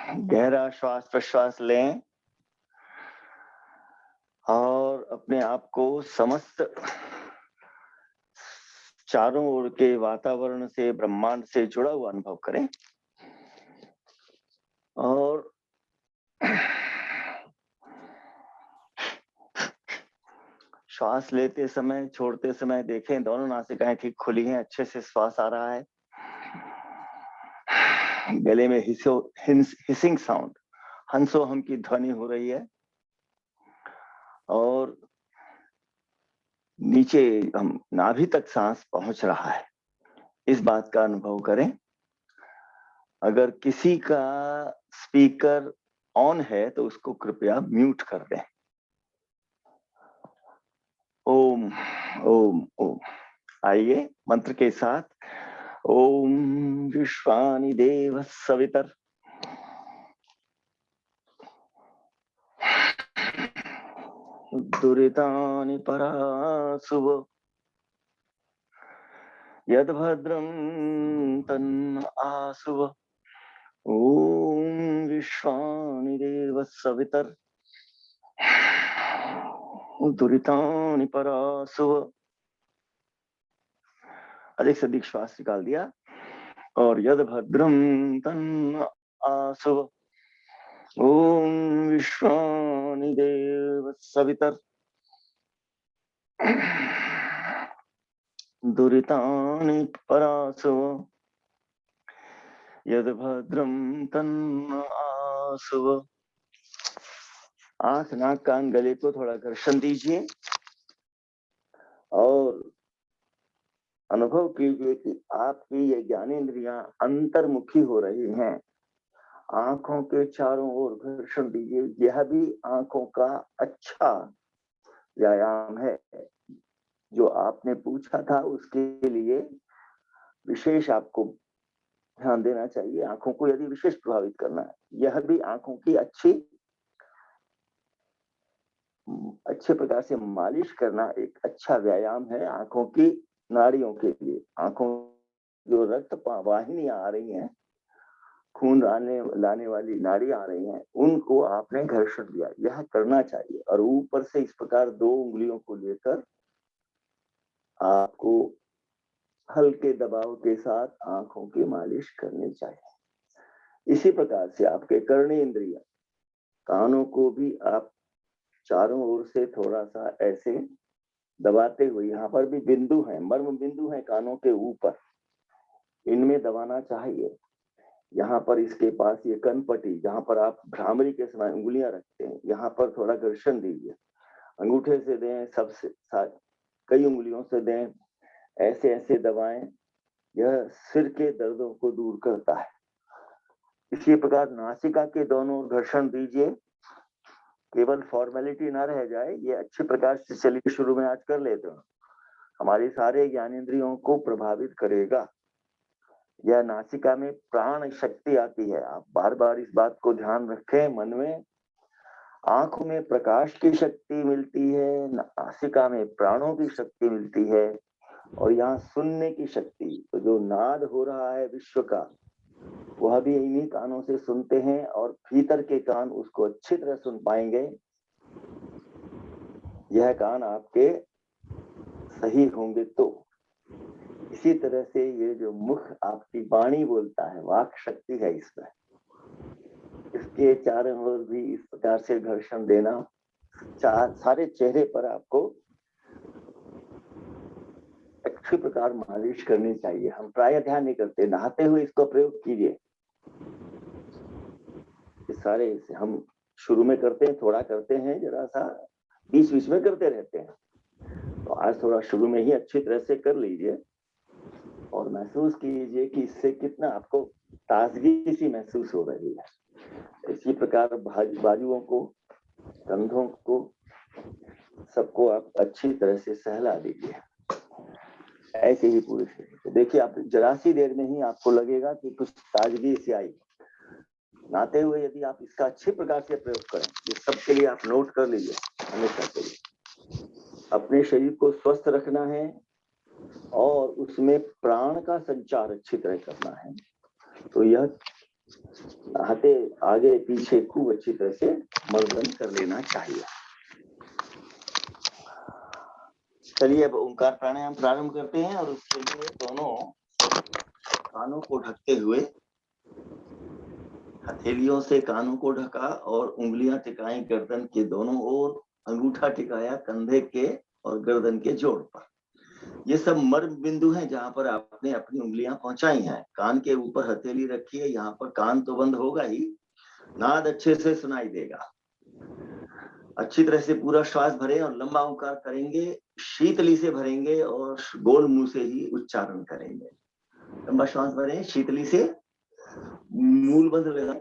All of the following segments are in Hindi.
गहरा श्वास प्रश्वास लें और अपने आप को समस्त चारों ओर के वातावरण से, ब्रह्मांड से जुड़ा हुआ अनुभव करें। और श्वास लेते समय, छोड़ते समय देखें दोनों नासिकाएं ठीक खुली हैं, अच्छे से श्वास आ रहा है। गले में हिसिंग साउंड, हंसो हम की ध्वनि हो रही है और नीचे हम नाभि तक सांस पहुंच रहा है, इस बात का अनुभव करें। अगर किसी का स्पीकर ऑन है तो उसको कृपया म्यूट कर दें। ओम ओम ओम। आइए मंत्र के साथ। ओम विश्वानि देव सवितर दुरितानि परासुव यद भद्रं तन्न आसुव। ओम विश्वानि देव सवितर दुरितानि परासुव। अधिक से अधिक श्वास निकाल दिया और यद भद्रम तन्न आसुव। ओम विश्वानि देव सवितर दुरितानि परासुव यद भद्रम तन्न आसुव। आंख, नाक, कान, गले को थोड़ा घर्षण दीजिए और अनुभव कीजिए कि आपकी ये ज्ञानेंद्रियां अंतर्मुखी हो रही हैं। आंखों के चारों ओर घर्षण दीजिए, यह भी आंखों का अच्छा व्यायाम है। जो आपने पूछा था उसके लिए विशेष आपको ध्यान देना चाहिए। आंखों को यदि विशेष प्रभावित करना है, यह भी आंखों की अच्छे प्रकार से मालिश करना एक अच्छा व्यायाम है आंखों की नाड़ियों के लिए। आंखों जो रक्त वाहिनियां आ रही हैं, खून लाने वाली नाड़ी आ रही हैं, उनको आपने घर्षण दिया, यह करना चाहिए। और ऊपर से इस प्रकार 2 उंगलियों को लेकर आपको हल्के दबाव के साथ आंखों की मालिश करनी चाहिए। इसी प्रकार से आपके कर्णेंद्रिय, कानों को भी आप चारों ओर से थोड़ा सा ऐसे दबाते हुए, यहाँ पर भी बिंदु हैं, मर्म बिंदु हैं कानों के ऊपर, इनमें दबाना चाहिए। यहाँ पर इसके पास ये कनपटी, जहाँ पर आप भ्रामरी के समय उंगलियां रखते हैं, यहाँ पर थोड़ा घर्षण दीजिए। अंगूठे से दें, सबसे कई उंगलियों से दें, ऐसे ऐसे दबाएं। यह सिर के दर्दों को दूर करता है। इसी प्रकार नासिका के दोनों ओर घर्षण दीजिए। केवल फॉर्मेलिटी ना रह जाए, ये अच्छे प्रकार से चलिए शुरू में आज कर लेते हैं, हमारी सारे ज्ञानेंद्रियों को प्रभावित करेगा। यह नासिका में प्राण शक्ति आती है। आप बार बार इस बात को ध्यान रखें मन में। आंखों में प्रकाश की शक्ति मिलती है, नासिका में प्राणों की शक्ति मिलती है, और यहाँ सुनने की शक्ति। तो जो नाद हो रहा है विश्व का, वह भी इन्हीं कानों से सुनते हैं, और भीतर के कान उसको अच्छी तरह सुन पाएंगे। यह कान आपके सही होंगे तो। इसी तरह से ये जो मुख आपकी वाणी बोलता है, वाक शक्ति है इसमें, इसके चारों ओर भी इस प्रकार से घर्षण देना। सारे चेहरे पर आपको अच्छी प्रकार मालिश करनी चाहिए। हम प्राय ध्यान नहीं करते, नहाते हुए इसको प्रयोग कीजिए। सारे हम शुरू में करते हैं, थोड़ा करते हैं, जरा सा बीच बीच में करते रहते हैं। तो आज थोड़ा शुरू में ही अच्छी तरह से कर लीजिए और महसूस कीजिए कि इससे कितना आपको ताजगी सी महसूस हो रही है। इसी प्रकार बाजुओं को, कंधों को, सबको आप अच्छी तरह से सहला दीजिए। ऐसे ही पूरे शरीर को देखिए। आप जरा सी देर में ही आपको लगेगा कि कुछ ताजगी सी आई। नहाते हुए यदि आप इसका अच्छे प्रकार से प्रयोग करें, ये सबके लिए आप नोट कर लीजिए हमेशा के लिए। अपने शरीर को स्वस्थ रखना है और उसमें प्राण का संचार अच्छी तरह करना है। तो यह हाथे आगे पीछे खूब अच्छी तरह से मर्दन कर लेना चाहिए। चलिए अब ओंकार प्राणायाम प्रारंभ करते हैं और उसके लिए दोनों कानों को ढकते हुए हथेलियों से कानों को ढका और उंगलियां टिकाई गर्दन के दोनों ओर, अंगूठा टिकाया कंधे के और गर्दन के जोड़ पर। ये सब मर्म बिंदु हैं जहां पर आपने अपनी उंगलियां पहुंचाई हैं। कान के ऊपर हथेली रखी है, यहाँ पर कान तो बंद होगा ही, नाद अच्छे से सुनाई देगा। अच्छी तरह से पूरा श्वास भरें और लंबा ओंकार करेंगे, शीतली से भरेंगे और गोल मुंह से ही उच्चारण करेंगे। लंबा श्वास भरें, शीतली से मूल बंद लगाएं।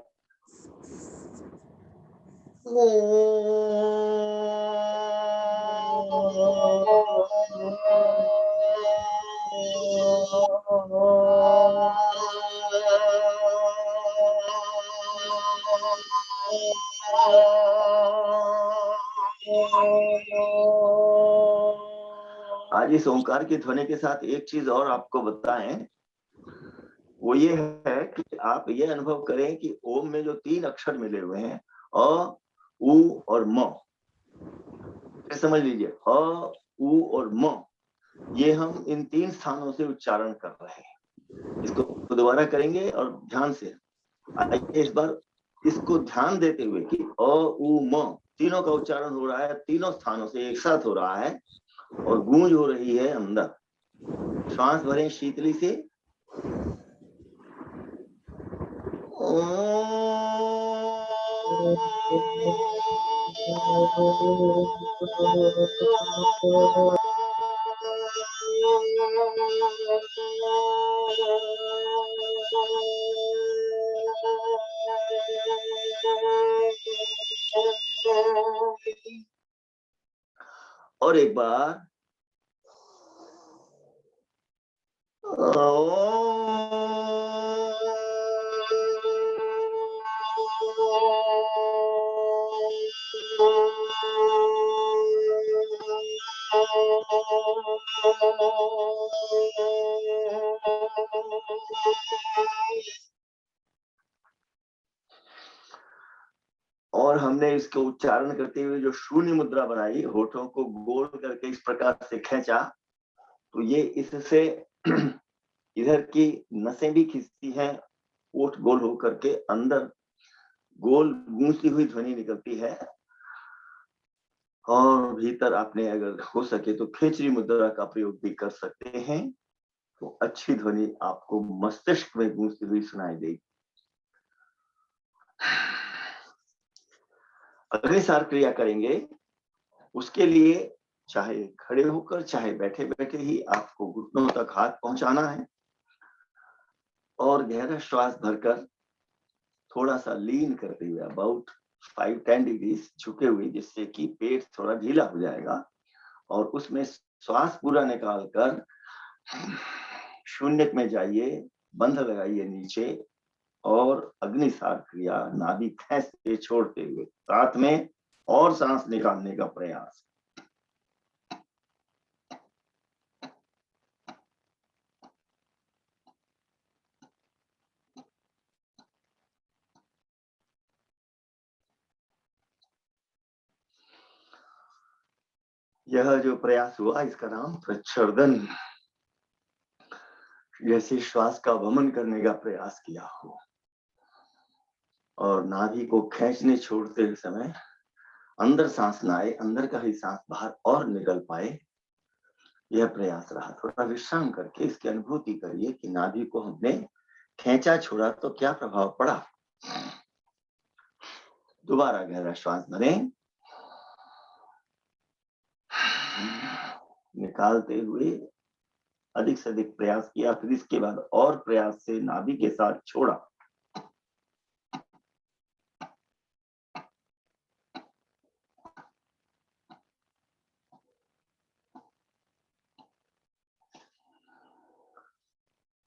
आज इस ओंकार की ध्वनि के साथ एक चीज और आपको बताएं, वो ये है कि आप ये अनुभव करें कि ओम में जो 3 अक्षर मिले हुए हैं, अ, उ और म, समझ लीजिए, अ, उ और म, ये हम इन 3 स्थानों से उच्चारण कर रहे हैं। इसको दोबारा करेंगे और ध्यान से आइए इस बार इसको ध्यान देते हुए कि अ, उ, म तीनों का उच्चारण हो रहा है, तीनों स्थानों से एक साथ हो रहा है और गूंज हो रही है अंदर। श्वास भरें शीतली से। और एक बार और हमने इसको उच्चारण करते हुए जो शून्य मुद्रा बनाई, होठों को गोल करके इस प्रकार से खींचा, तो ये इससे इधर की नसें भी खिंचती हैं, ओठ गोल होकर के अंदर गोल गूंजती हुई ध्वनि निकलती है। और भीतर आपने अगर हो सके तो खेचरी मुद्रा का प्रयोग भी कर सकते हैं, तो अच्छी ध्वनि आपको मस्तिष्क में गूंजती हुई सुनाई देगी। अग्निसार क्रिया करेंगे, उसके लिए चाहे खड़े होकर चाहे बैठे बैठे ही आपको घुटनों तक हाथ पहुंचाना है और गहरा श्वास भरकर थोड़ा सा लीन करते हुए अबाउट 5-10 डिग्री झुके हुए, जिससे कि पेट थोड़ा ढीला हो जाएगा, और उसमें श्वास पूरा निकालकर शून्य में जाइए, बंध लगाइए नीचे और अग्निसार क्रिया नाभि खींच के छोड़ते हुए साथ में और सांस निकालने का प्रयास। यह जो प्रयास हुआ इसका नाम प्रच्छर्दन, जैसे श्वास का वमन करने का प्रयास किया हो और नाभि को खींचने छोड़ते समय अंदर सांस ना आए, अंदर का ही सांस बाहर और निकल पाए, यह प्रयास रहा। थोड़ा विश्राम करके इसकी अनुभूति करिए कि नाभि को हमने खींचा छोड़ा तो क्या प्रभाव पड़ा। दोबारा गहरा श्वास भरें, निकालते हुए अधिक से अधिक प्रयास किया, फिर इसके बाद और प्रयास से नाभि के साथ छोड़ा।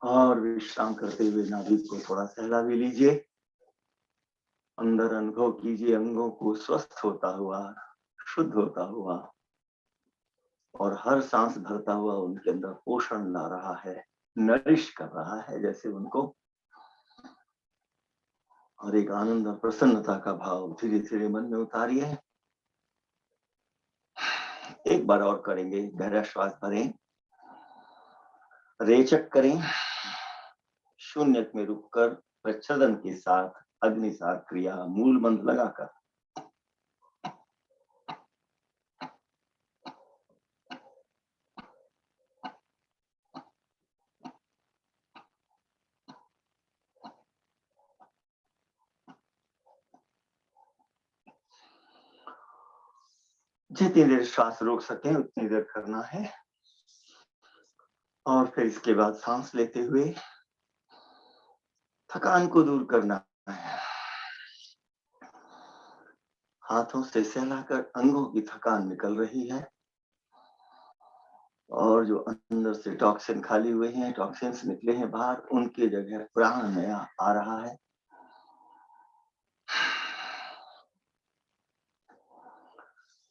और विश्राम करते हुए नाभि को थोड़ा सहला भी लीजिए। अंदर अनुभव कीजिए अंगों को स्वस्थ होता हुआ, शुद्ध होता हुआ, और हर सांस भरता हुआ उनके अंदर पोषण ला रहा है, नरिश कर रहा है, जैसे उनको और एक आनंद और प्रसन्नता का भाव धीरे धीरे मन में उतारिए। एक बार और करेंगे। गहरा श्वास भरें, रेचक करें, शून्य में रुककर प्रच्छदन के साथ अग्निसार क्रिया मूल मंत्र लगाकर जितनी देर श्वास रोक सकें उतनी देर करना है। और फिर इसके बाद सांस लेते हुए थकान को दूर करना है। हाथों से सहलाकर अंगों की थकान निकल रही है और जो अंदर से टॉक्सिन खाली हुए हैं, टॉक्सिन्स निकले हैं बाहर, उनकी जगह प्राण नया आ रहा है।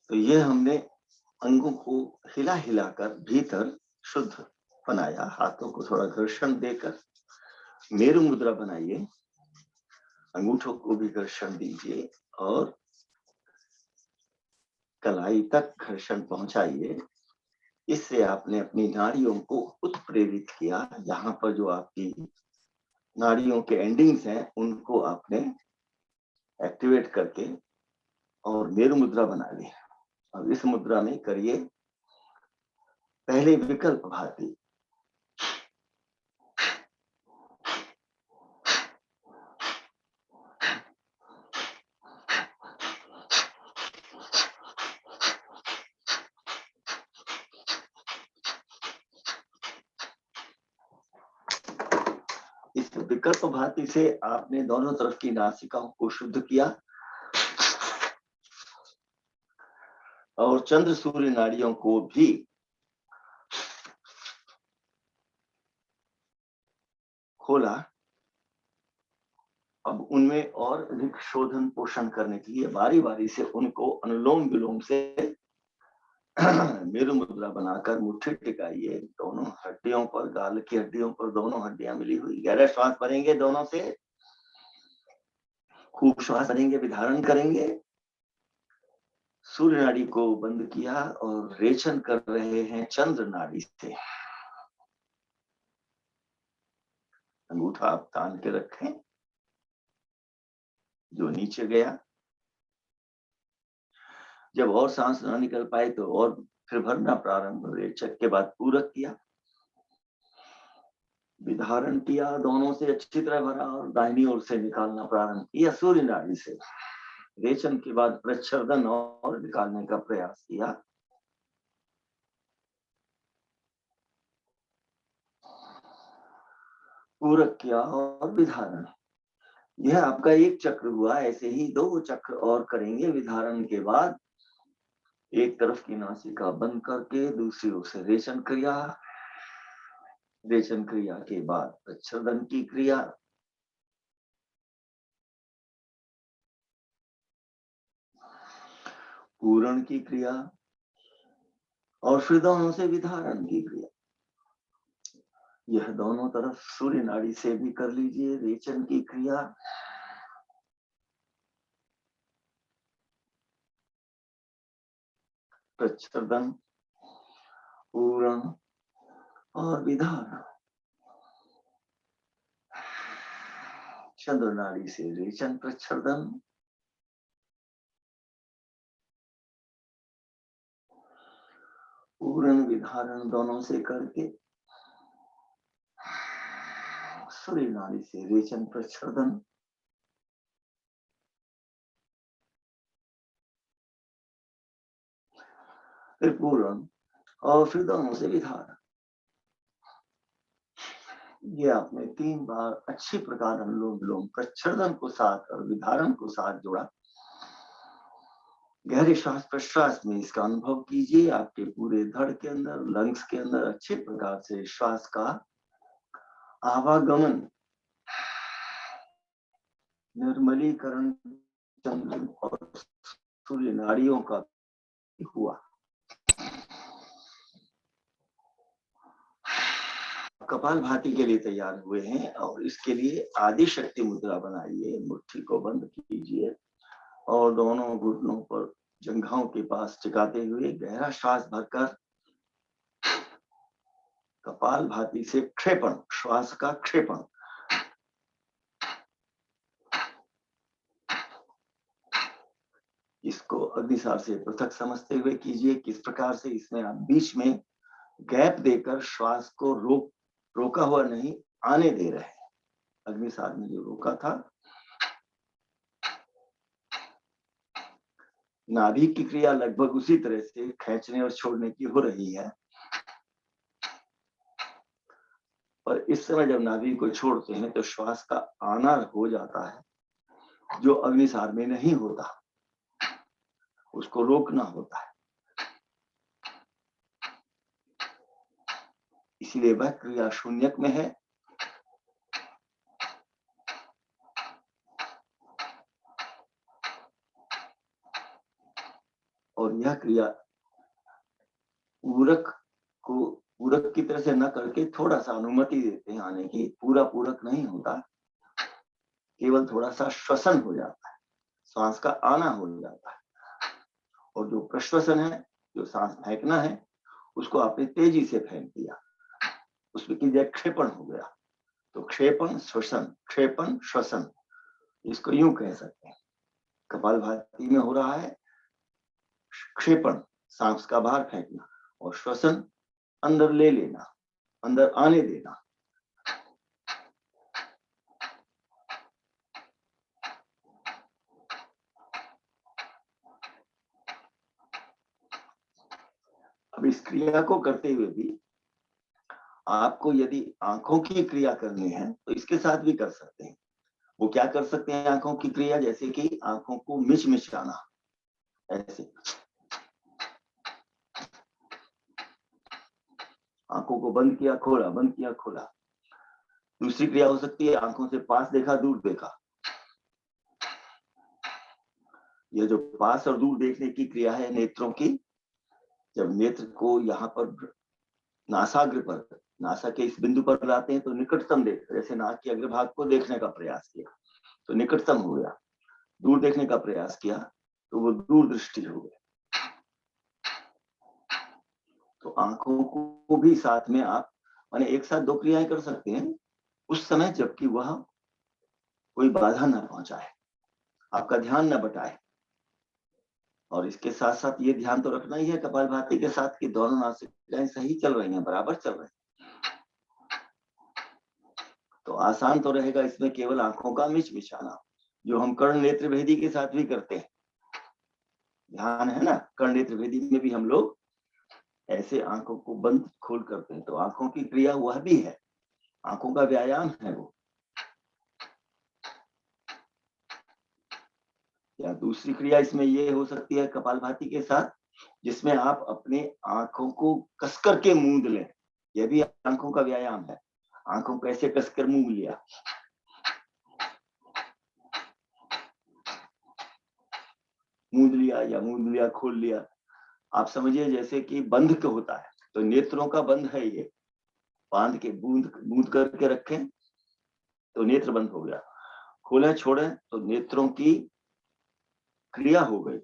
तो ये हमने अंगों को हिला हिलाकर भीतर शुद्ध बनाया। हाथों को थोड़ा घर्षण देकर मेरु मुद्रा बनाइए, अंगूठों को भी घर्षण दीजिए और कलाई तक घर्षण पहुंचाइए। इससे आपने अपनी नाड़ियों को उत्प्रेरित किया। जहां पर जो आपकी नाड़ियों के एंडिंग्स हैं उनको आपने एक्टिवेट करके और मेरु मुद्रा बना ली। अब इस मुद्रा में करिए पहले विकल्प भाती। इस विकल्प भाती से आपने दोनों तरफ की नासिकाओं को शुद्ध किया और चंद्र सूर्य नाड़ियों को भी खोला। अब उनमें और अधिक शोधन पोषण करने के लिए बारी बारी से उनको अनुलोम विलोम से मेरु मुद्रा बनाकर मुट्ठी टिकाइए। दोनों हड्डियों पर, गाल की हड्डियों पर दोनों हड्डियां मिली हुई। गहरा श्वास भरेंगे दोनों से, खूब श्वास भरेंगे, विधारण करेंगे। सूर्य नाड़ी को बंद किया और रेचन कर रहे हैं चंद्र नाड़ी से। अंगूठा आप तान के रखें जो नीचे गया। जब और सांस ना निकल पाए तो और फिर भरना प्रारंभ। रेचक के बाद पूरक किया, विधारण किया, दोनों से अच्छी तरह भरा और दाहिनी ओर से निकालना प्रारंभ किया सूर्य नाड़ी से। रेचन के बाद प्रच्छदन और निकालने का प्रयास किया। पूरक किया और विधारण। यह आपका एक चक्र हुआ। ऐसे ही 2 चक्र और करेंगे। विधारण के बाद एक तरफ की नासिका बंद करके दूसरी ओर से रेचन क्रिया। रेचन क्रिया के बाद प्रच्छदन की क्रिया। पूरण की क्रिया और फिर दोनों से विधारण की क्रिया। यह दोनों तरफ सूर्य नाड़ी से भी कर लीजिए रेचन की क्रिया। प्रच्छदन, पूरण और विधारण। चंद्र नाड़ी से रेचन, प्रच्छदन, पूरण, विधारण दोनों से करके सूर्य नाड़ी से रेचन, प्रच्छदन, फिर पूरण और फिर दोनों से विधारण। ये आपने 3 बार अच्छी प्रकार अनुलोम विलोम प्रच्छदन को साथ और विधारण को साथ जोड़ा। गहरे श्वास प्रश्वास में इसका अनुभव कीजिए। आपके पूरे धड़ के अंदर, लंग्स के अंदर अच्छे प्रकार से श्वास का आवागमन, निर्मलीकरण चंद्र और सूर्य नाड़ियों का हुआ। कपालभाति के लिए तैयार हुए हैं और इसके लिए आदि शक्ति मुद्रा बनाइए, मुट्ठी को बंद कीजिए और दोनों घुटनों पर जंघाओं के पास टिकाते हुए गहरा श्वास भरकर कपालभाति से क्षेपण, श्वास का क्षेपण। इसको अग्निसार से पृथक समझते हुए कीजिए। किस प्रकार से? इसमें आप बीच में गैप देकर श्वास को रोका हुआ नहीं आने दे रहे हैं। अग्निसार में जो रोका था, नाभि की क्रिया लगभग उसी तरह से खींचने और छोड़ने की हो रही है, पर इस समय जब नाभि को छोड़ते हैं तो श्वास का आना हो जाता है, जो अग्निसार में नहीं होता, उसको रोकना होता है। इसीलिए वह क्रिया शून्यक में है। और यह क्रिया पूरक की तरह से न करके थोड़ा सा अनुमति देते हैं आने की। पूरा पूरक नहीं होता, केवल थोड़ा सा श्वसन हो जाता है, सांस का आना हो जाता है। और जो प्रश्वसन है, जो सांस फेंकना है, उसको आपने तेजी से फेंक दिया, उसमें की जगह क्षेपण हो गया। तो क्षेपण श्वसन, क्षेपण श्वसन, इसको यूं कह सकते हैं। कपालभाति में हो रहा है क्षेपण, सांस का बाहर फेंकना, और श्वसन अंदर ले लेना, अंदर आने देना। अब इस क्रिया को करते हुए भी आपको यदि आंखों की क्रिया करनी है तो इसके साथ भी कर सकते हैं। वो क्या कर सकते हैं आंखों की क्रिया? जैसे कि आंखों को मिचमिचाना, ऐसे आंखों को बंद किया खोला, बंद किया खोला। दूसरी क्रिया हो सकती है आंखों से पास देखा दूर देखा। यह जो पास और दूर देखने की क्रिया है नेत्रों की, जब नेत्र को यहाँ पर नासाग्र पर, नासा के इस बिंदु पर लाते हैं तो निकटतम देख, जैसे नाक के अग्रभाग को देखने का प्रयास किया तो निकटतम हो गया, दूर देखने का प्रयास किया तो वो दूर दृष्टि हो गया। तो आंखों को भी साथ में आप माने एक साथ दो क्रियाएं कर सकते हैं उस समय जबकि वह कोई बाधा न पहुंचाए, आपका ध्यान न बटाए। और इसके साथ साथ ये ध्यान तो रखना ही है कपालभाति के साथ कि दोनों नासिकाएं सही चल रही हैं, बराबर चल रही हैं। तो आसान तो रहेगा इसमें केवल आंखों का मिचमिचाना, जो हम कर्ण नेत्र भेदी के साथ भी करते हैं। ध्यान है ना, कर्ण नेत्र भेदी में भी हम लोग ऐसे आंखों को बंद खोल करते हैं। तो आंखों की क्रिया वह भी है, आंखों का व्यायाम है वो। या दूसरी क्रिया इसमें ये हो सकती है कपालभाति के साथ, जिसमें आप अपने आंखों को कसकर के मूंद लें। यह भी आंखों का व्यायाम है। आंखों को ऐसे कसकर मूंद लिया, मूंद लिया या मूंद लिया, खोल लिया। आप समझिए जैसे कि बंध के होता है, तो नेत्रों का बंध है ये। बांध के बूंद करके रखें तो नेत्र बंद हो गया, खोले छोड़े तो नेत्रों की क्रिया हो गई,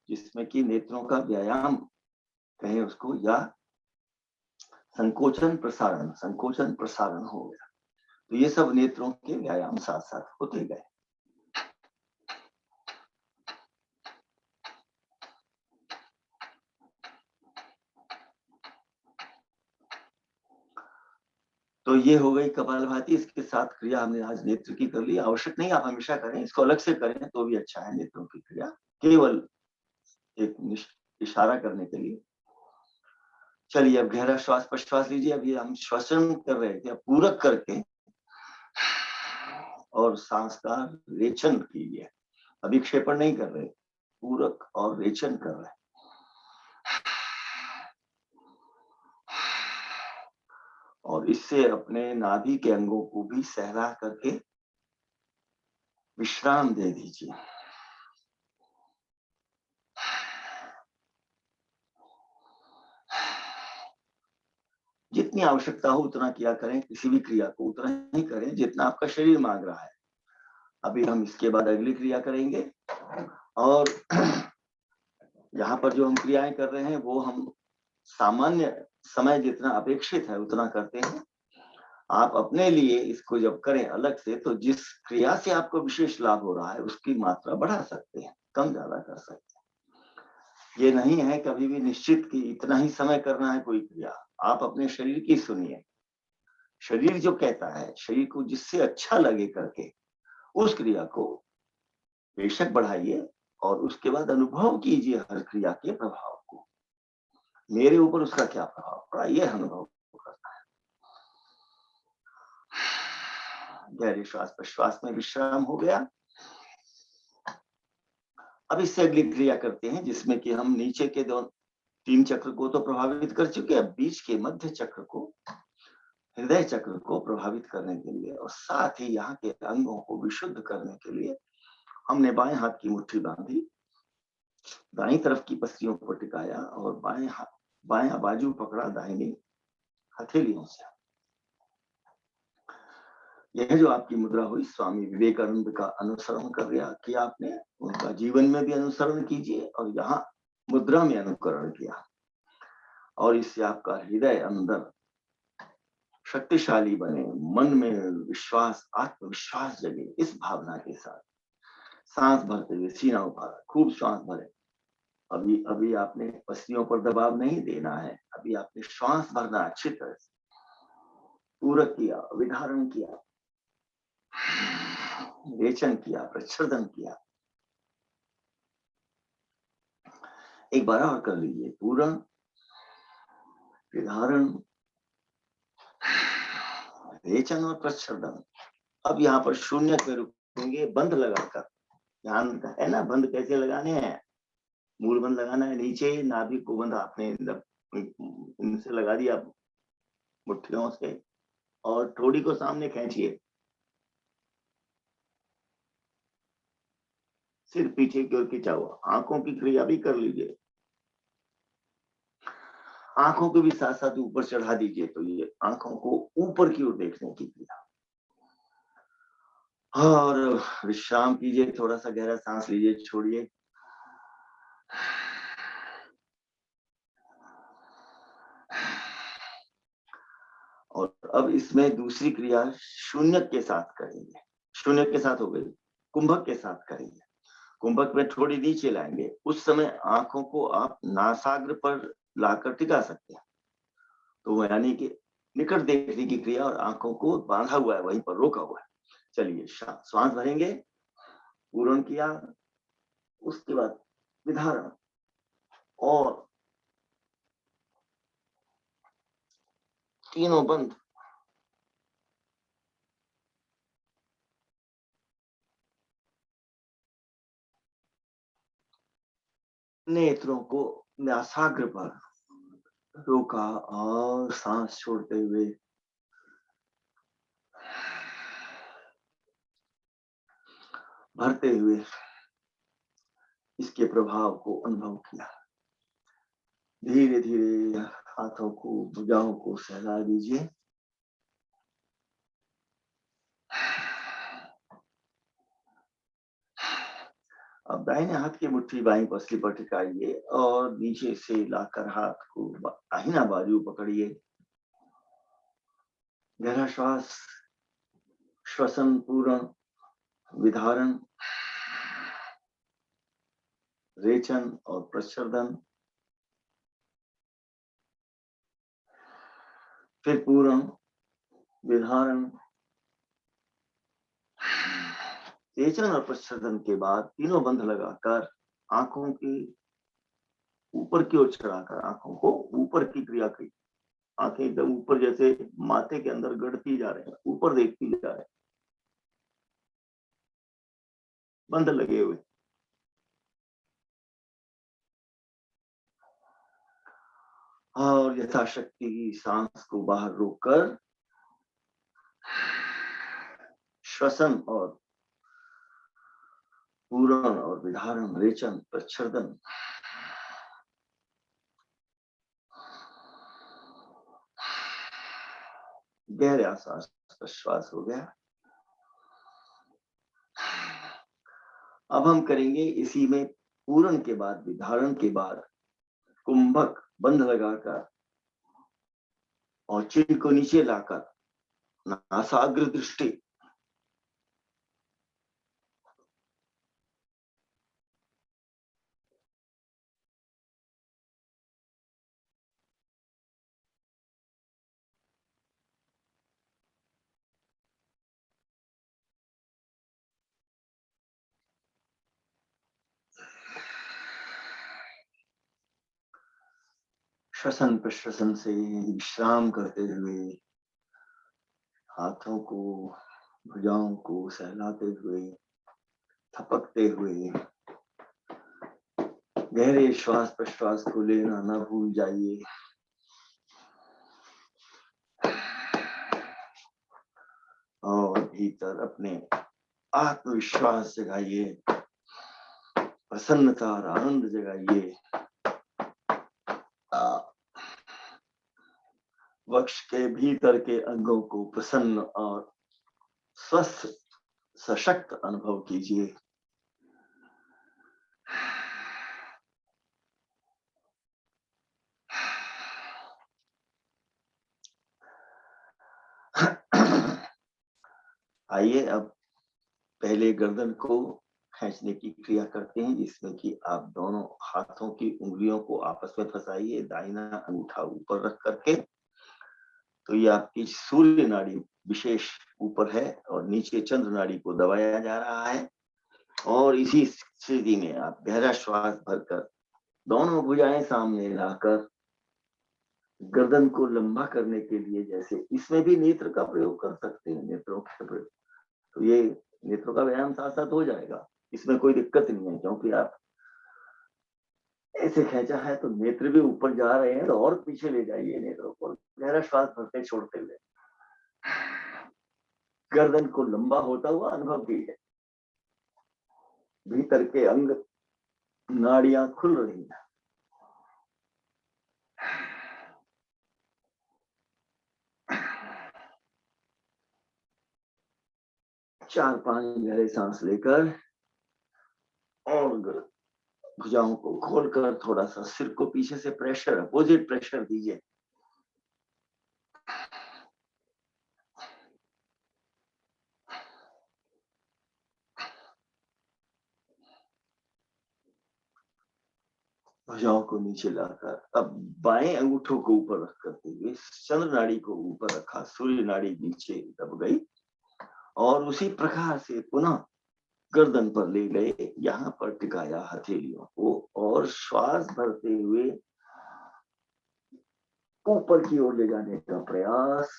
जिसमें कि नेत्रों का व्यायाम कहें उसको, या संकोचन प्रसारण, संकोचन प्रसारण हो गया। तो ये सब नेत्रों के व्यायाम साथ साथ होते गए। तो ये हो गई कपालभाति। इसके साथ क्रिया हमने आज नेत्र की कर ली। आवश्यक नहीं आप हमेशा करें, इसको अलग से करें तो भी अच्छा है। नेत्रों की क्रिया केवल एक इशारा करने के लिए। चलिए अब गहरा श्वास प्रश्वास लीजिए। अभी हम श्वसन कर रहे थे, पूरक करके और सांस का रेचन कीजिए। अभी क्षेपण नहीं कर रहे, पूरक और रेचन कर रहे। और इससे अपने नाभि के अंगों को भी सहला करके विश्राम दे दीजिए। जितनी आवश्यकता हो उतना किया करें, किसी भी क्रिया को उतना ही करें जितना आपका शरीर मांग रहा है। अभी हम इसके बाद अगली क्रिया करेंगे, और यहाँ पर जो हम क्रियाएं कर रहे हैं वो हम सामान्य समय जितना अपेक्षित है उतना करते हैं। आप अपने लिए इसको जब करें अलग से, तो जिस क्रिया से आपको विशेष लाभ हो रहा है उसकी मात्रा बढ़ा सकते हैं, कम ज्यादा कर सकते हैं। ये नहीं है कभी भी निश्चित कि इतना ही समय करना है कोई क्रिया। आप अपने शरीर की सुनिए, शरीर जो कहता है, शरीर को जिससे अच्छा लगे करके उस क्रिया को बेशक बढ़ाइए, और उसके बाद अनुभव कीजिए हर क्रिया के प्रभाव को। मेरे ऊपर उसका क्या प्रभाव पड़ा ये अनुभव करना है। गहरे श्वास प्रश्वास में विश्राम हो गया। अब इससे अगली क्रिया करते हैं जिसमें कि हम नीचे के दो 3 चक्र को तो प्रभावित कर चुके हैं, बीच के मध्य चक्र को, हृदय चक्र को प्रभावित करने के लिए और साथ ही यहाँ के अंगों को विशुद्ध करने के लिए हमने बाएं हाथ की मुट्ठी बांधी, दाईं तरफ की पसलियों को टिकाया और बायां बाजू पकड़ा दाहिनी हथेलियों से। यह जो आपकी मुद्रा हुई, स्वामी विवेकानंद का अनुसरण कर किया आपने, उनका जीवन में भी अनुसरण कीजिए और यहाँ मुद्रा में अनुकरण किया, और इससे आपका हृदय अंदर शक्तिशाली बने, मन में विश्वास, आत्मविश्वास जगे। इस भावना के साथ सांस भरते हुए सीना उभारा, खूब श्वास भरे। अभी अभी आपने पसलियों पर दबाव नहीं देना है, अभी आपने श्वास भरना अच्छी तरह से। पूरक किया, विधारण किया, रेचन किया, प्रच्छेदन किया। एक बार और कर लीजिए, पूरण, विधारण, रेचन और प्रच्छेदन। अब यहाँ पर शून्य पे रुकेंगे, बंद लगाकर। ध्यान है ना, बंद कैसे लगाने हैं। मूल बंद लगाना है, नीचे नाभि को बंद आपने इनसे लगा दिया मुट्ठियों से, और ठोड़ी को सामने खींचिए, सिर पीछे की ओर खींचा हुआ। आंखों की क्रिया भी कर लीजिए, आंखों को भी साथ साथ ऊपर चढ़ा दीजिए, तो ये आंखों को ऊपर की ओर देखने की क्रिया। और विश्राम कीजिए, थोड़ा सा गहरा सांस लीजिए, छोड़िए। और अब इसमें दूसरी क्रिया शून्य के साथ करेंगे। शून्य के साथ हो गई, कुंभक के साथ करेंगे। कुंभक में थोड़ी नीचे लाएंगे, उस समय आंखों को आप नासाग्र पर लाकर टिका सकते हैं, तो यानी कि निकट देखने की क्रिया, और आंखों को बांधा हुआ है, वहीं पर रोका हुआ है। चलिए श्वास भरेंगे, पूर्ण किया, उसके बाद विधारण, और तीनों बंद। नेत्रों को नासाग्र पर रोका और सांस छोड़ते हुए भरते हुए इसके प्रभाव को अनुभव किया। धीरे धीरे हाथों को, भुजाओं को सहला दीजिए। अब दाहिने हाथ की मुट्ठी बाईं पसली पर टिकाइए और नीचे से लाकर हाथ को दाहिना बाजू पकड़िए। गहरा श्वास, श्वसन, पूर्ण, विधारण, रेचन और प्रच्छेदन, फिर पूर्ण, विधारण, रेचन और प्रच्छेदन के बाद तीनों बंद लगाकर आंखों की ऊपर की ओर चढ़ाकर आंखों को ऊपर की क्रिया की। आंखें एकदम ऊपर, जैसे माथे के अंदर गढ़ती जा रहे हैं, ऊपर देखती जा रहे हैं, बंद लगे हुए। और यथाशक्ति सांस को बाहर रोककर श्वसन और पूरण और विधारण, रेचन, प्रच्छेदन, गहरा सांस प्रश्वास हो गया। अब हम करेंगे इसी में पूरण के बाद भी, धारण के बाद कुंभक बंध लगाकर और चिन्ह को नीचे लाकर नासाग्र दृष्टि, श्वसन प्रश्वसन से विश्राम करते हुए हाथों को, भुजाओं को सहलाते हुए, थपकते हुए गहरे श्वास प्रश्वास को लेना ना भूल जाइए। और भीतर अपने आत्मविश्वास जगाइए, प्रसन्नता और आनंद जगाइए। वक्ष के भीतर के अंगों को प्रसन्न और स्वस्थ सशक्त अनुभव कीजिए। आइए अब पहले गर्दन को खींचने की क्रिया करते हैं, जिसमें कि आप दोनों हाथों की उंगलियों को आपस में फंसाइए, दाहिना अंगूठा ऊपर रख करके। तो ये आपकी सूर्य नाड़ी विशेष ऊपर है और नीचे चंद्र नाड़ी को दबाया जा रहा है। और इसी स्थिति में आप गहरा श्वास भरकर दोनों भुजाएं सामने लाकर गर्दन को लंबा करने के लिए, जैसे इसमें भी नेत्र का प्रयोग कर सकते हैं, नेत्रों का प्रयोग, तो ये नेत्रों का व्यायाम साथ साथ हो जाएगा, इसमें कोई दिक्कत नहीं है। क्योंकि आप ऐसे खींचा है तो नेत्र भी ऊपर जा रहे हैं, तो और पीछे ले जाइए नेत्रों को, गहरा श्वास भरते छोड़ते हुए गर्दन को लंबा होता हुआ अनुभव कीजिए। भीतर के अंग नाड़ियां खुल रही हैं। 4-5 गहरे सांस लेकर और भुजाओं को खोलकर थोड़ा सा सिर को पीछे से प्रेशर, अपोजिट प्रेशर दीजिए। भुजाओं को नीचे लाकर अब बाएं अंगूठों को ऊपर रख करते हुए चंद्र नाड़ी को ऊपर रखा, सूर्य नाड़ी नीचे दब गई और उसी प्रकार से पुनः गर्दन पर ले गए, यहाँ पर टिकाया हथेलियों को और श्वास भरते हुए ऊपर की ओर ले जाने का प्रयास।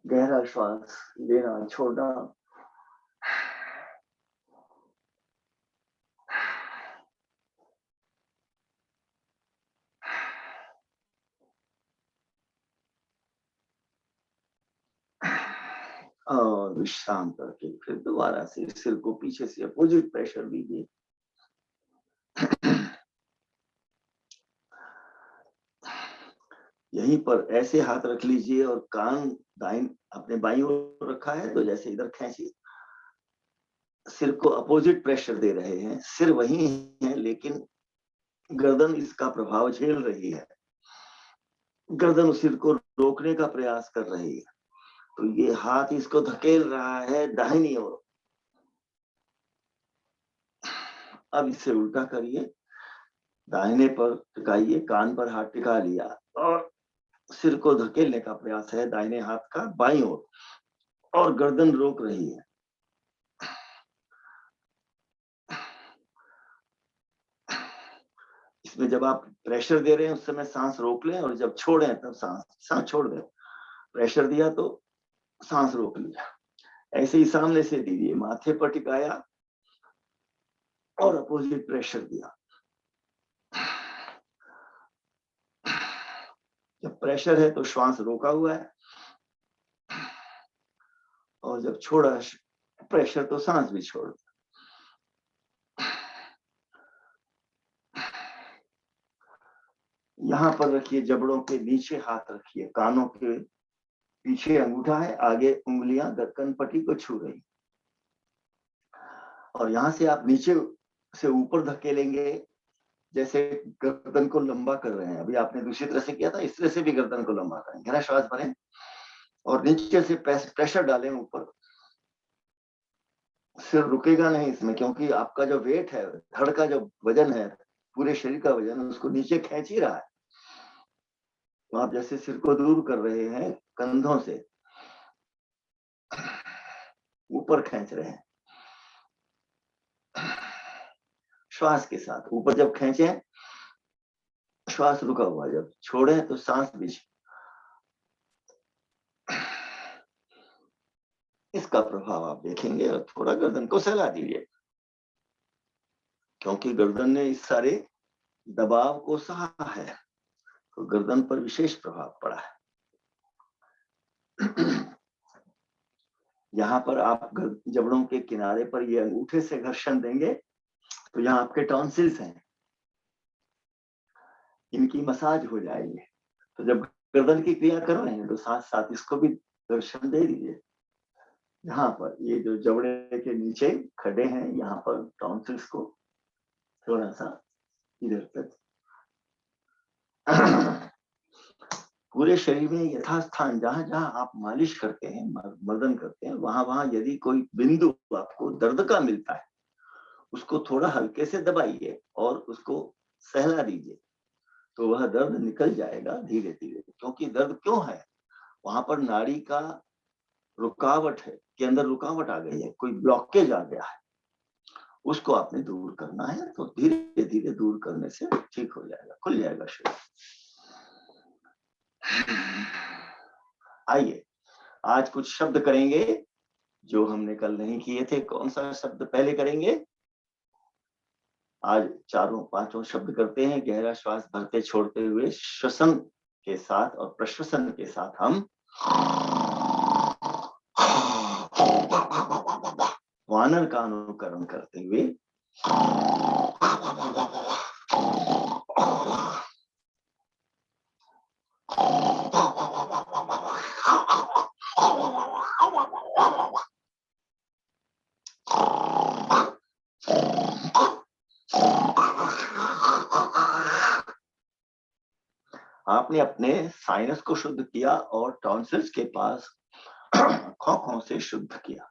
गहरा श्वास लेना छोड़ना, और विश्राम करके फिर दोबारा से सिर को पीछे से अपोजिट प्रेशर दीजिए। यहीं पर ऐसे हाथ रख लीजिए और कान दाईं अपने बाईं ओर रखा है, तो जैसे इधर खींचिए, सिर को अपोजिट प्रेशर दे रहे हैं। सिर वही है लेकिन गर्दन इसका प्रभाव झेल रही है, गर्दन सिर को रोकने का प्रयास कर रही है, तो ये हाथ इसको धकेल रहा है दाहिनी ओर। अब इसे उल्टा करिए, दाहिने पर टिकाइए, कान पर हाथ टिका लिया और सिर को धकेलने का प्रयास है दाहिने हाथ का बाईं ओर और गर्दन रोक रही है। इसमें जब आप प्रेशर दे रहे हैं उस समय सांस रोक लें और जब छोड़ें तब सांस छोड़ दें। प्रेशर दिया तो सांस रोक लिया, ऐसे ही सामने से दीजिए, माथे पर टिकाया और अपोजिट प्रेशर दिया। जब प्रेशर है तो श्वास रोका हुआ है और जब छोड़ा प्रेशर तो सांस भी छोड़। यहाँ पर रखिए, जबड़ों के नीचे हाथ रखिए, कानों के पीछे अंगूठा है, आगे उंगलियां गर्दन पट्टी को छू रही, और यहाँ से आप नीचे से ऊपर धकेलेंगे, जैसे गर्दन को लंबा कर रहे हैं। अभी आपने दूसरी तरह से किया था, इस तरह से भी गर्दन को लंबा करें। गहरा श्वास भरें और नीचे से प्रेशर डालें ऊपर। सिर रुकेगा नहीं इसमें, क्योंकि आपका जो वेट है, धड़ का जो वजन है, पूरे शरीर का वजन उसको नीचे खींच ही रहा है। तो आप जैसे सिर को दूर कर रहे हैं, कंधों से ऊपर खींच रहे हैं श्वास के साथ। ऊपर जब खींचे, श्वास रुका हुआ, जब छोड़े तो सांस बीच, इसका प्रभाव आप देखेंगे। और थोड़ा गर्दन को सहला दीजिए, क्योंकि गर्दन ने इस सारे दबाव को सहा है, तो गर्दन पर विशेष प्रभाव पड़ा है। यहाँ पर आप जबड़ों के किनारे पर ये अंगूठे से घर्षण देंगे, तो यहाँ आपके टॉन्सिल्स हैं, इनकी मसाज हो जाएगी। तो जब गर्दन की क्रिया कर रहे हैं तो साथ साथ इसको भी घर्षण दे दीजिए। यहाँ पर ये जो जबड़े के नीचे खड़े हैं, यहाँ पर टॉन्सिल्स को थोड़ा सा इधर तक पूरे शरीर में यथास्थान, जहां जहां आप मालिश करते हैं, मर्दन करते हैं, वहां वहां यदि कोई बिंदु आपको दर्द का मिलता है, उसको थोड़ा हल्के से दबाइए और उसको सहला दीजिए, तो वह दर्द निकल जाएगा धीरे धीरे। क्योंकि दर्द क्यों है, वहां पर नाड़ी का रुकावट है, के अंदर रुकावट आ गई है, कोई ब्लॉकेज आ गया है, उसको आपने दूर करना है। तो धीरे धीरे दूर करने से ठीक हो जाएगा, खुल जाएगा शरीर। आइए आज कुछ शब्द करेंगे जो हमने कल नहीं किए थे। कौन सा शब्द पहले करेंगे? आज चारों पांचों शब्द करते हैं। गहरा श्वास भरते छोड़ते हुए श्वसन के साथ और प्रश्वसन के साथ हम वानर का अनुकरण करते हुए आपने अपने साइनस को शुद्ध किया और टॉन्सिल्स के पास खोखों से शुद्ध किया।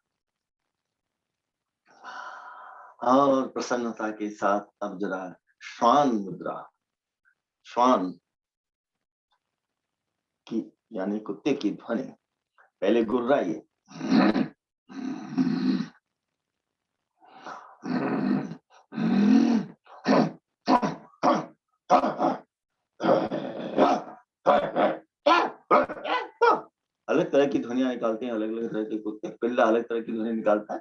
और प्रसन्नता के साथ अब जरा श्वान मुद्रा, श्वान की यानी कुत्ते की ध्वनि पहले गुर्राइए। अलग तरह की ध्वनियां निकालते हैं, अलग अलग तरह के कुत्ते। पिल्ला अलग तरह की ध्वनि निकालता है।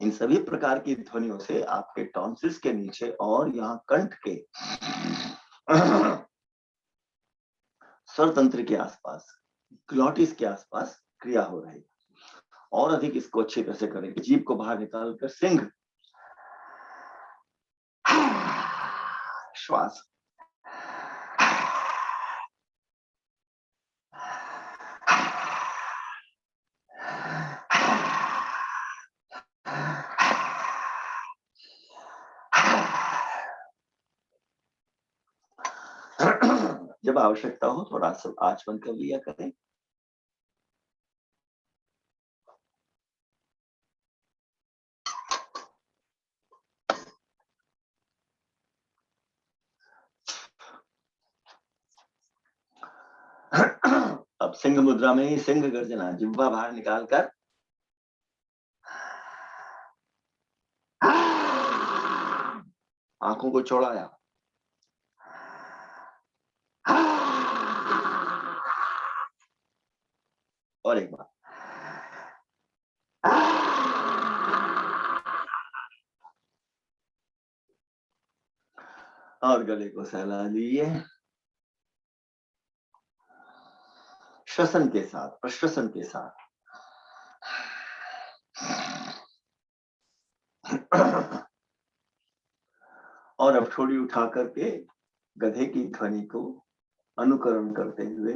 इन सभी प्रकार की ध्वनियों से आपके टॉन्सिल्स के नीचे और यहाँ कंठ के स्वर तंत्र के आसपास, ग्लॉटिस के आसपास क्रिया हो रही है। और अधिक इसको अच्छी तरह से करेंगे। जीभ को बाहर निकालकर सिंह श्वास, जब आवश्यकता हो थोड़ा सा आंच बंद कर लिया करें। अब सिंह मुद्रा में ही सिंह गर्जना, जिह्वा बाहर निकालकर आंखों को चौड़ाया, और एक बार, और गले को सहला लीजिए। श्वसन के साथ, प्रश्वसन के साथ और अब ठोड़ी उठा करके गधे की ध्वनि को अनुकरण करते हुए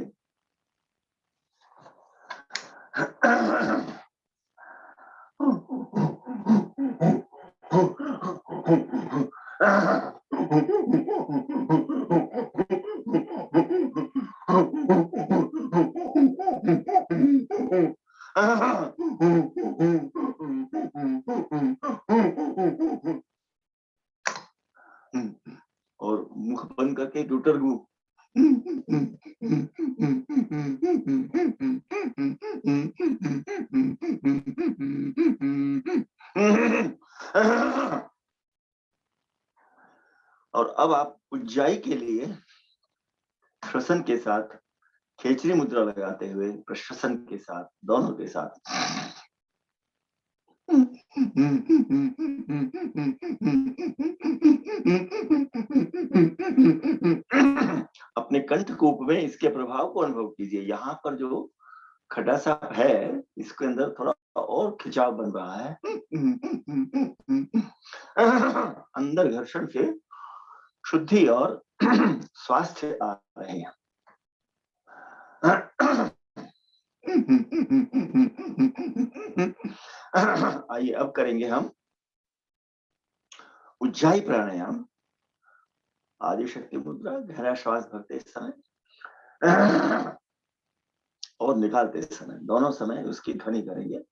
और मुख बंद करके टूटर गु और अब आप उज्जाई के लिए श्वसन के साथ खेचरी मुद्रा लगाते हुए प्रश्वसन के साथ, दोनों के साथ अपने कंठकूप में इसके प्रभाव को अनुभव कीजिए। यहाँ पर जो खटा सा है, इसके अंदर थोड़ा और खिंचाव बन रहा है। अंदर घर्षण से शुद्धि और स्वास्थ्य आ रहे हैं। आइए अब करेंगे हम उज्जाई प्राणायाम। आदिशक्ति मुद्रा, गहरा श्वास भरते समय और निकालते समय, दोनों समय उसकी ध्वनि करेंगे।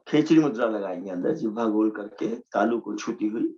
खेचरी मुद्रा लगाएंगे, अंदर जिह्वा गोल करके तालू को छूती हुई।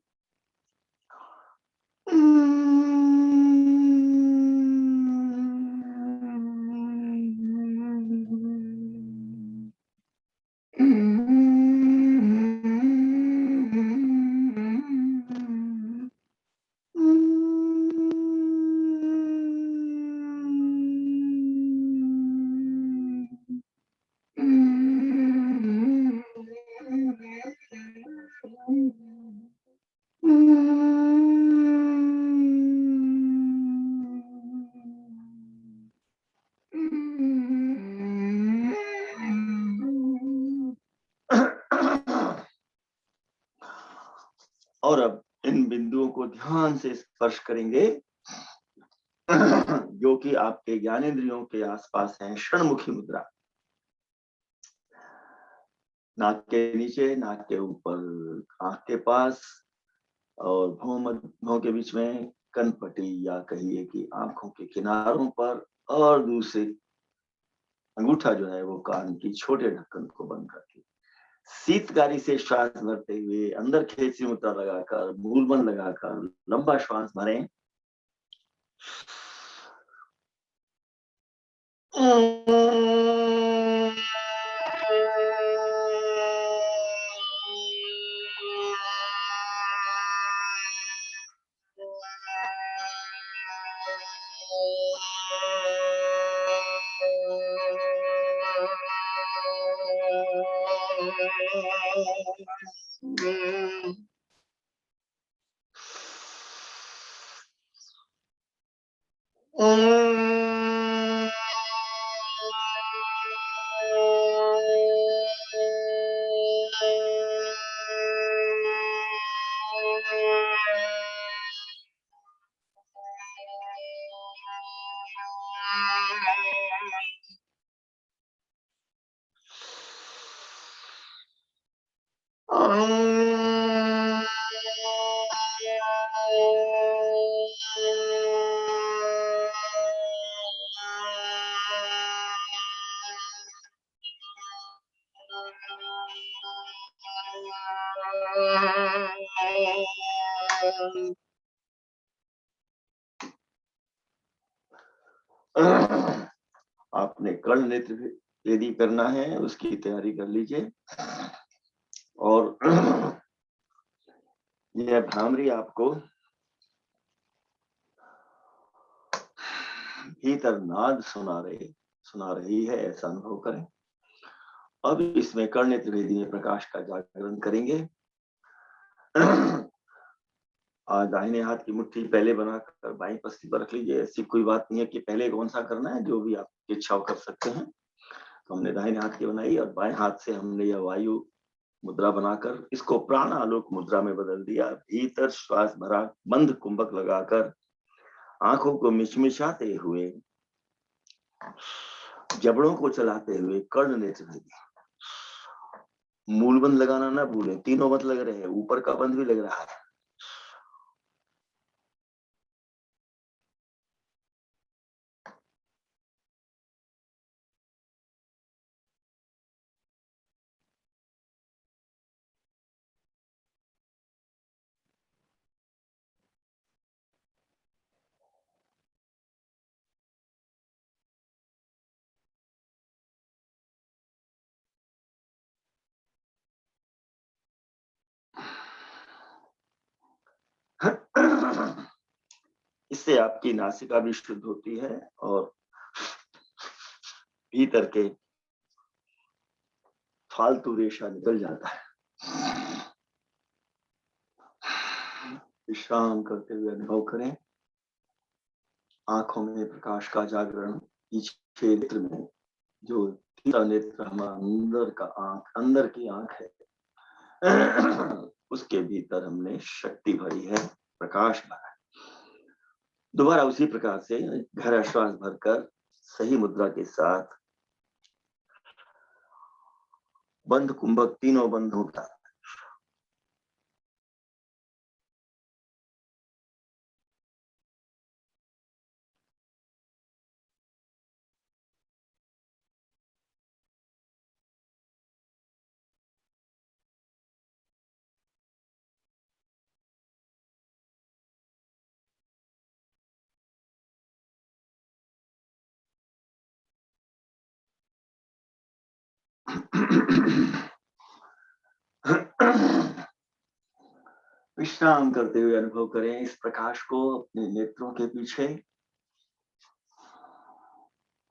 और अब इन बिंदुओं को ध्यान से स्पर्श करेंगे जो कि आपके ज्ञानेंद्रियों के आसपास हैं। षणमुखी मुद्रा, नाक के नीचे, नाक के ऊपर, आंख के पास और भौं के बीच में, कनपटी या कहिए कि आंखों के किनारों पर, और दूसरे अंगूठा जो है वो कान की छोटे ढक्कन को बंद करके शीतकारी से श्वास भरते हुए अंदर खेचरी मुद्रा लगाकर, मूलबंद लगाकर लंबा श्वास भरें। आपने कर्ण नेत्र यदि करना है उसकी तैयारी कर लीजिए। और यह भ्रामरी आपको भीतर नाद सुना रही है, ऐसा अनुभव करें। अब इसमें कर्ण नेत्र वेदी में प्रकाश का जागरण करेंगे। दाहिने हाथ की मुट्ठी पहले बनाकर बाईं पसली पर रख लीजिए। ऐसी कोई बात नहीं है कि पहले कौन सा करना है, जो भी आपकी इच्छा कर सकते हैं। तो हमने दाहिने हाथ की बनाई और बाएं हाथ से हमने यह वायु मुद्रा बनाकर इसको प्राण आलोक मुद्रा में बदल दिया। भीतर श्वास भरा, बंद कुंभक लगाकर आंखों को मिचमिचाते हुए, जबड़ों को चलाते हुए कर्ण नेत्र लगे। मूल बंद लगाना ना भूलें, तीनों बंद लग रहे हैं, ऊपर का बंद भी लग रहा है। इससे आपकी नासिका भी शुद्ध होती है और भीतर के फालतू रेशा निकल जाता है। विश्राम करते हुए अनुभव करें, आंखों में प्रकाश का जागरण। पीछे नेत्र में जो तीसरा नेत्र हमारा अंदर की आंख है, उसके भीतर हमने शक्ति भरी है, प्रकाश भरा है। दोबारा उसी प्रकार से गहरा श्वास भरकर सही मुद्रा के साथ बंद कुंभक तीनों बंद होता है। विश्राम करते हुए अनुभव करें इस प्रकाश को अपने नेत्रों के पीछे।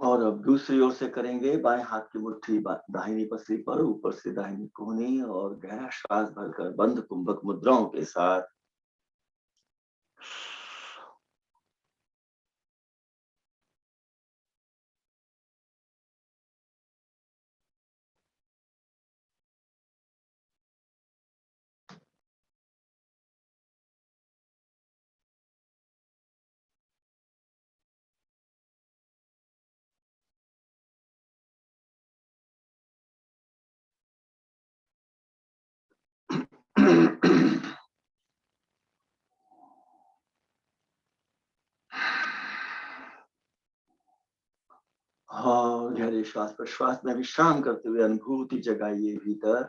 और अब दूसरी ओर से करेंगे, बाएं हाथ की मुट्ठी दाहिनी पसली पर, ऊपर से दाहिनी कोहनी, और गहरा श्वास भरकर बंद कुंभक मुद्राओं के साथ और गहरे श्वास प्रश्वास में विश्राम करते हुए अनुभूति जगाइए भीतर।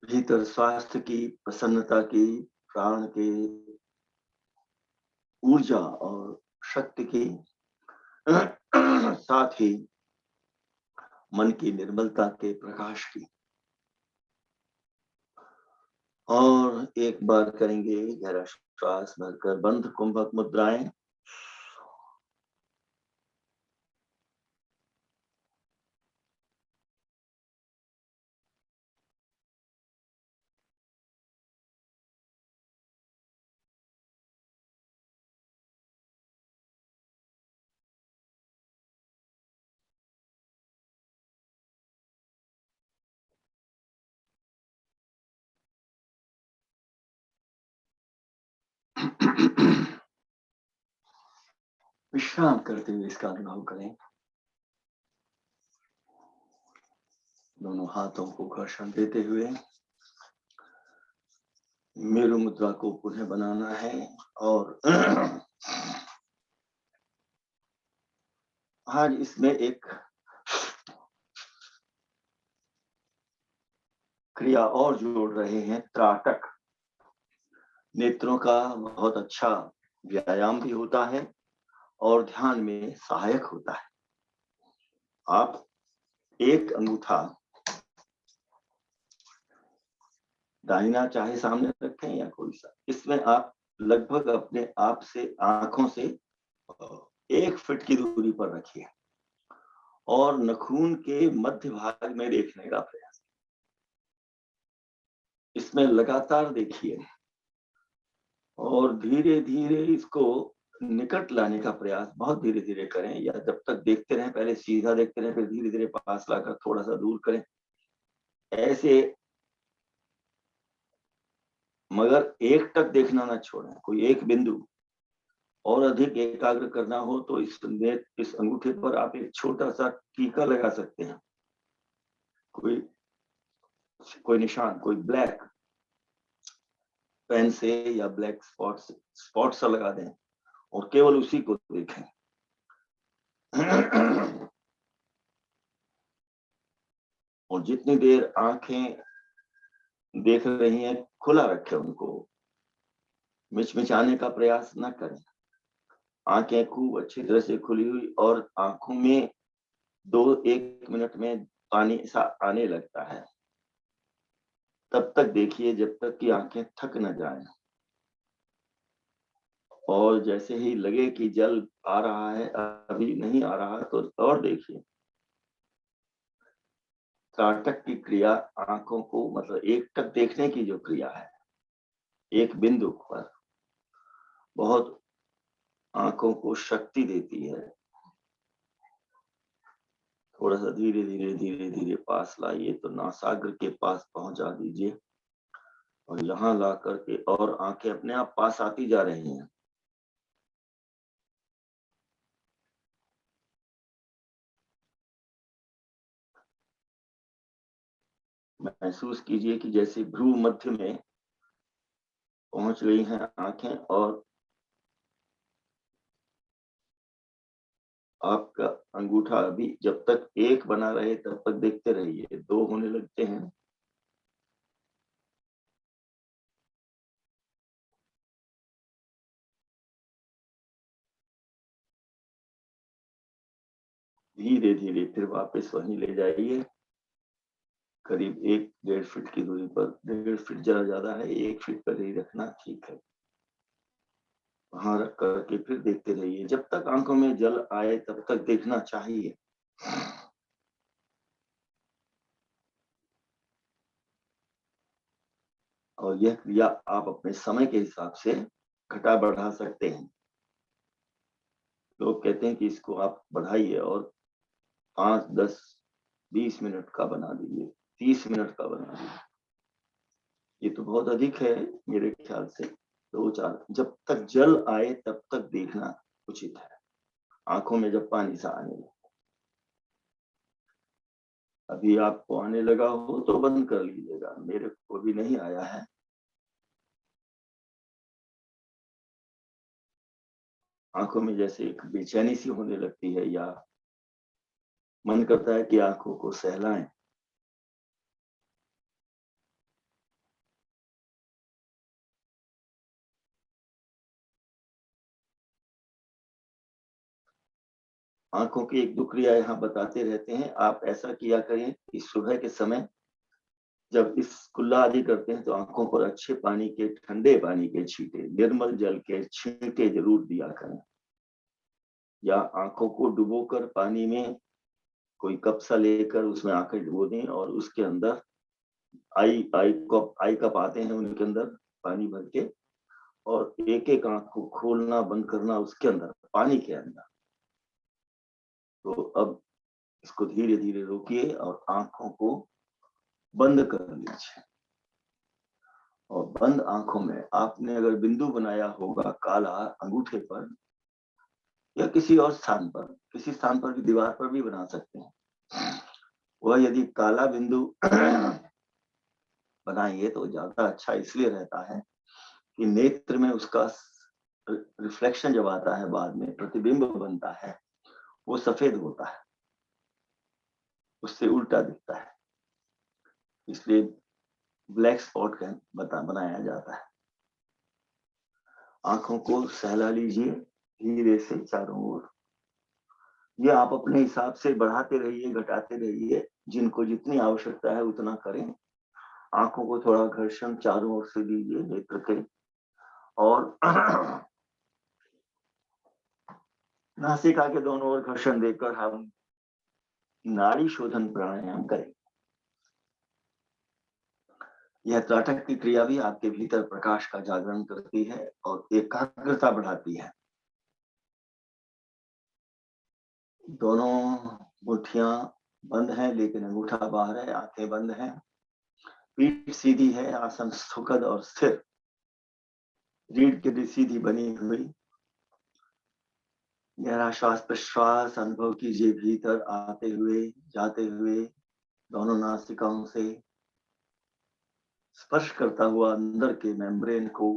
भीतर स्वास्थ्य की, प्रसन्नता की, प्राण की, ऊर्जा और शक्ति की, साथ ही मन की निर्मलता के, प्रकाश की। और एक बार करेंगे गहरा श्वास भरकर बंद कुंभक मुद्राएं। विश्राम करते हुए इसका अनुभव करें। दोनों हाथों को घर्षण देते हुए मेरु मुद्रा को पुनः बनाना है। और आज इसमें एक क्रिया और जोड़ रहे हैं, त्राटक। नेत्रों का बहुत अच्छा व्यायाम भी होता है और ध्यान में सहायक होता है। आप एक अंगूठा दाहिना चाहे सामने रखें या कोई सा, इसमें आप लगभग अपने आप से आंखों से 1 फीट की दूरी पर रखिए और नाखून के मध्य भाग में देखने का प्रयास। इसमें लगातार देखिए और धीरे धीरे इसको निकट लाने का प्रयास बहुत धीरे धीरे करें, या जब तक देखते रहें, पहले सीधा देखते रहें, फिर धीरे धीरे पास लाकर थोड़ा सा दूर करें। ऐसे, मगर एक टक देखना ना छोड़ें, कोई एक बिंदु। और अधिक एकाग्र करना हो तो इस अंगूठे पर आप एक छोटा सा टीका लगा सकते हैं, कोई निशान, कोई ब्लैक पेन से या ब्लैक स्पॉट सा लगा दें और केवल उसी को देखें। और जितनी देर आंखें देख रही हैं खुला रखें उनको, मिचमिचाने का प्रयास न करें। आंखें खूब अच्छी तरह से खुली हुई और आंखों में 2-1 मिनट में पानी सा आने लगता है, तब तक देखिए जब तक कि आंखें थक न जाएं। और जैसे ही लगे कि जल आ रहा है, अभी नहीं आ रहा, तो और देखिए। त्राटक की क्रिया आंखों को, मतलब एक टक देखने की जो क्रिया है एक बिंदु पर, बहुत आंखों को शक्ति देती है। थोड़ा सा धीरे धीरे धीरे धीरे पास लाइए तो नासाग्र के पास पहुंचा दीजिए और यहाँ ला करके, और आंखें अपने आप पास आती जा रही हैं। महसूस कीजिए कि जैसे भ्रू मध्य में पहुंच गई हैं आंखें, और आपका अंगूठा अभी जब तक एक बना रहे तब तक देखते रहिए, 2 होने लगते हैं। धीरे धीरे फिर वापस वहीं ले जाइए, करीब 1-1.5 फीट की दूरी पर। 1.5 फीट जरा ज्यादा है, 1 फीट पर ही रखना ठीक है। वहां रख करके फिर देखते रहिए, जब तक आंखों में जल आए तब तक देखना चाहिए। और यह क्रिया आप अपने समय के हिसाब से घटा बढ़ा सकते हैं। लोग कहते हैं कि इसको आप बढ़ाइए और 5, 10, 20 मिनट का बना दीजिए, 30 मिनट का बना दीजिए। ये तो बहुत अधिक है मेरे ख्याल से। 2-4, जब तक जल आए तब तक देखना उचित है, आंखों में जब पानी सा आने लगे। अभी आपको आने लगा हो तो बंद कर लीजिएगा, मेरे को भी नहीं आया है। आंखों में जैसे एक बेचैनी सी होने लगती है, या मन करता है कि आंखों को सहलाएं। आंखों की 1-2 क्रिया यहाँ बताते रहते हैं। आप ऐसा किया करें कि सुबह के समय जब इस कुल्ला आदि करते हैं तो आंखों पर अच्छे पानी के, ठंडे पानी के छींटे, निर्मल जल के छींटे जरूर दिया करें। या आंखों को डुबोकर पानी में कोई कप सा लेकर उसमें आंखें डुबो दें और उसके अंदर आई कप आते हैं, उनके अंदर पानी भर के, और एक एक आंख को खोलना बंद करना उसके अंदर, पानी के अंदर। तो अब इसको धीरे धीरे रोकिए और आंखों को बंद कर लीजिए। और बंद आंखों में आपने अगर बिंदु बनाया होगा काला अंगूठे पर या किसी और स्थान पर, किसी स्थान पर भी, दीवार पर भी बना सकते हैं, वह यदि काला बिंदु बनाएंगे तो ज्यादा अच्छा इसलिए रहता है कि नेत्र में उसका रिफ्लेक्शन जब आता है, बाद में प्रतिबिंब बनता है, वो सफेद होता है, उससे उल्टा दिखता है, इसलिए ब्लैक स्पॉट का बनाया जाता है। आंखों को सहला लीजिए धीरे से चारों ओर। ये आप अपने हिसाब से बढ़ाते रहिए, घटाते रहिए, जिनको जितनी आवश्यकता है उतना करें। आंखों को थोड़ा घर्षण चारों ओर से दीजिए नेत्र के, और नासिका के दोनों ओर घर्षण देकर हम नाड़ी शोधन प्राणायाम करें। यह त्राटक की क्रिया भी आपके भीतर प्रकाश का जागरण करती है और एकाग्रता बढ़ाती है। दोनों मुठ्ठियां बंद हैं लेकिन अंगूठा बाहर है, आंखें बंद हैं। पीठ सीधी है, आसन सुखद और स्थिर, रीढ़ की हड्डी सीधी बनी हुई। गहरा श्वास प्रश्वास अनुभव कीजिए, भीतर आते हुए जाते हुए, दोनों नासिकाओं से स्पर्श करता हुआ अंदर के मेम्ब्रेन को,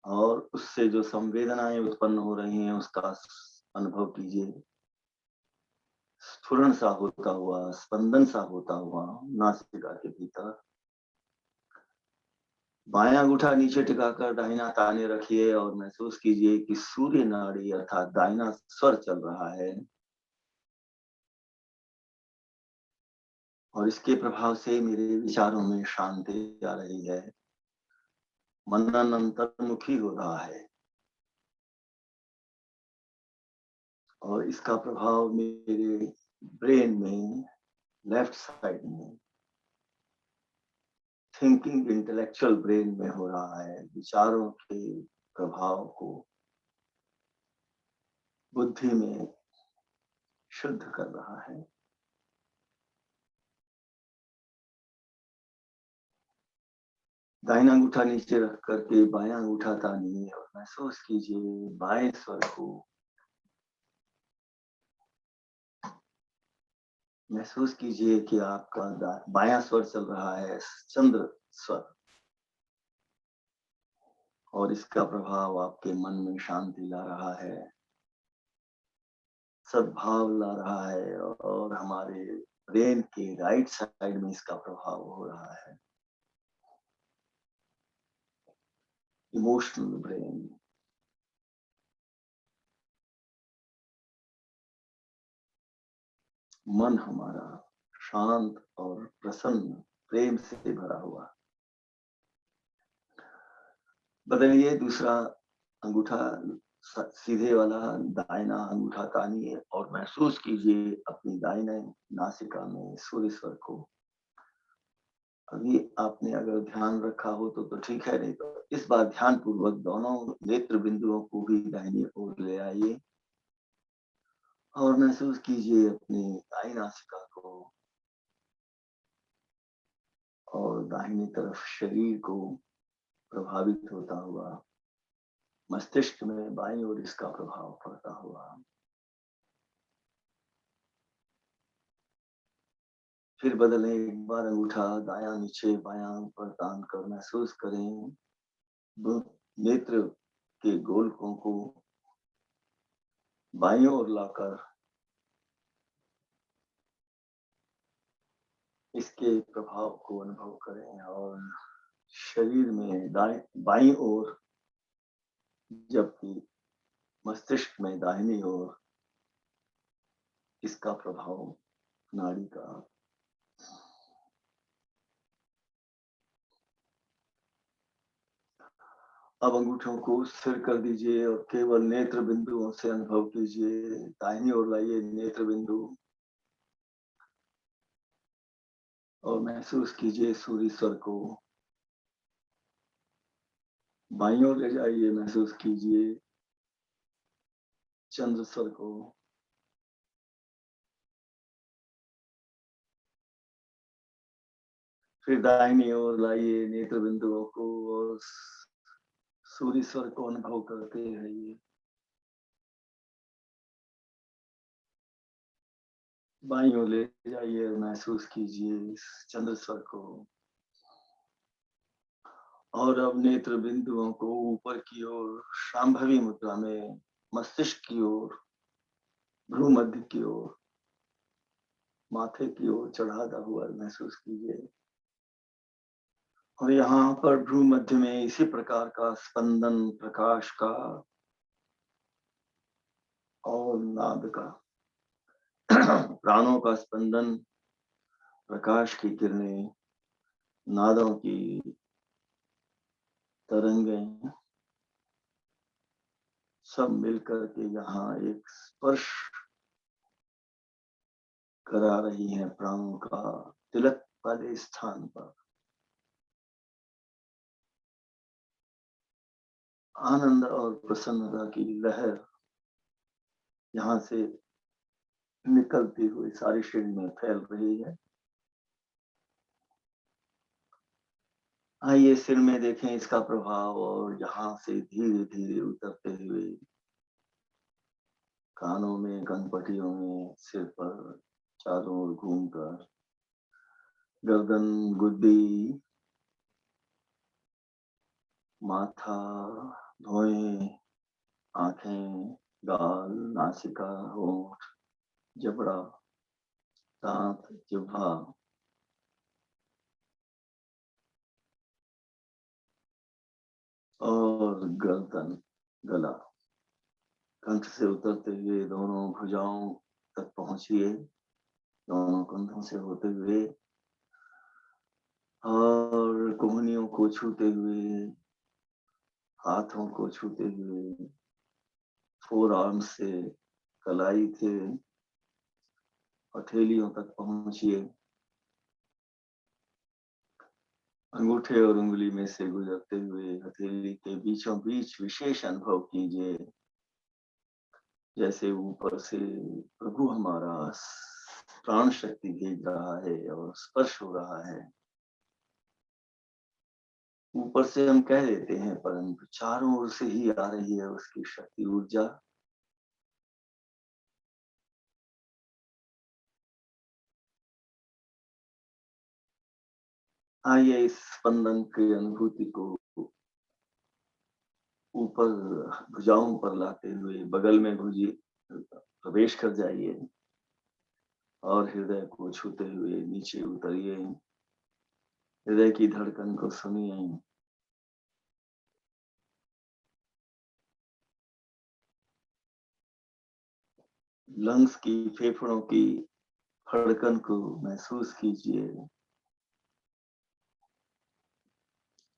और उससे जो संवेदनाएं उत्पन्न हो रही हैं उसका अनुभव कीजिए। स्फुरण सा होता हुआ, स्पंदन सा होता हुआ नासिका के भीतर। बायां अंगूठा नीचे टिकाकर दाहिना ताने रखिए और महसूस कीजिए कि सूर्य नाड़ी अर्थात दाहिना स्वर चल रहा है, और इसके प्रभाव से मेरे विचारों में शांति आ रही है, मनन अंतर्मुखी हो रहा है, और इसका प्रभाव मेरे ब्रेन में, लेफ्ट साइड में, थिंकिंग इंटेलेक्चुअल ब्रेन में हो रहा है। विचारों के प्रभाव को बुद्धि में शुद्ध कर रहा है। दाहिना अंगूठा नीचे रख करके बायां अंगूठा तानिए और महसूस कीजिए बाएं स्वर को। महसूस कीजिए कि आपका बायां स्वर चल रहा है, चंद्र स्वर, और इसका प्रभाव आपके मन में शांति ला रहा है, सद्भाव ला रहा है, और हमारे ब्रेन के राइट साइड में इसका प्रभाव हो रहा है, इमोशनल ब्रेन। मन हमारा शांत और प्रसन्न, प्रेम से भरा हुआ। बदलिए, दूसरा अंगूठा सीधे वाला दाहिना अंगूठा तानिए और महसूस कीजिए अपनी दाहिने नासिका में सूर्य स्वर को। अभी आपने अगर ध्यान रखा हो तो ठीक है, नहीं तो इस बार ध्यान पूर्वक दोनों नेत्र बिंदुओं को भी दाहिनी ओर ले आइए और महसूस कीजिए अपनी दाहिनी नासिका को और दाहिनी तरफ शरीर को प्रभावित होता हुआ, मस्तिष्क में बाईं ओर इसका प्रभाव पड़ता हुआ। फिर बदलें, एक बार अंगूठा दायां नीचे बायां ऊपर तान कर महसूस करें नेत्र के गोलकों को बाईं ओर लाकर इसके प्रभाव को अनुभव करें, और शरीर में बाईं ओर, जबकि मस्तिष्क में दाहिनी ओर इसका प्रभाव नाड़ी का। अब अंगूठों को स्थिर कर दीजिए और केवल नेत्र बिंदुओं से अनुभव कीजिए। दाहिनी ओर लाइए नेत्र बिंदु और महसूस कीजिए सूर्य स्वर को। बाईं ओर ले जाइए, महसूस कीजिए चंद्र स्वर को। फिर दाहिनी ओर लाइए नेत्र बिंदुओं को और सूर्य स्वर को अनुभव करते रहिए। बाईं ओर ले जाइए, महसूस कीजिए चंद्र स्वर को। और अब नेत्र बिंदुओं को ऊपर की ओर शांभवी मुद्रा में मस्तिष्क की ओर, भ्रू मध्य की ओर, माथे की ओर चढ़ाता हुआ महसूस कीजिए। और यहाँ पर भ्रू मध्य में इसी प्रकार का स्पंदन प्रकाश का और नाद का प्राणों का स्पंदन, प्रकाश की किरणें, नादों की तरंगें सब मिलकर के यहाँ एक स्पर्श करा रही हैं प्राणों का तिलक वाले स्थान पर। आनंद और प्रसन्नता की लहर यहाँ से निकलती हुई सारे शरीर में फैल रही है। आइए सिर में देखें इसका प्रभाव, और यहाँ से धीरे धीरे उतरते हुए कानों में, कनपटियों में, सिर पर चारों ओर घूमकर गर्दन, गुद्दी, माथा, भौहें, आंखें, गाल, नासिका, होंठ, जबड़ा, दांत, जिह्वा और गर्दन, गला। कंठ से उतरते हुए दोनों भुजाओं तक पहुंचिए, दोनों कंधों से होते हुए, और कोहनियों को छूते हुए, हाथों को छूते हुए, फोर आर्म से कलाई थे हथेलियों तक पहुंचिए। अंगूठे और उंगली में से गुजरते हुए हथेली के बीचों बीच विशेष अनुभव कीजिए, जैसे ऊपर से प्रभु हमारा प्राण शक्ति भेज रहा है और स्पर्श हो रहा है। ऊपर से हम कह देते हैं, परंतु चारों ओर से ही आ रही है उसकी शक्ति, ऊर्जा। आइए इस स्पंदन की अनुभूति को ऊपर भुजाओं पर लाते हुए बगल में भुजी प्रवेश कर जाइए, और हृदय को छूते हुए नीचे उतरिए। हृदय की धड़कन को सुनिए। लंग्स की, फेफड़ों की धड़कन को महसूस कीजिए।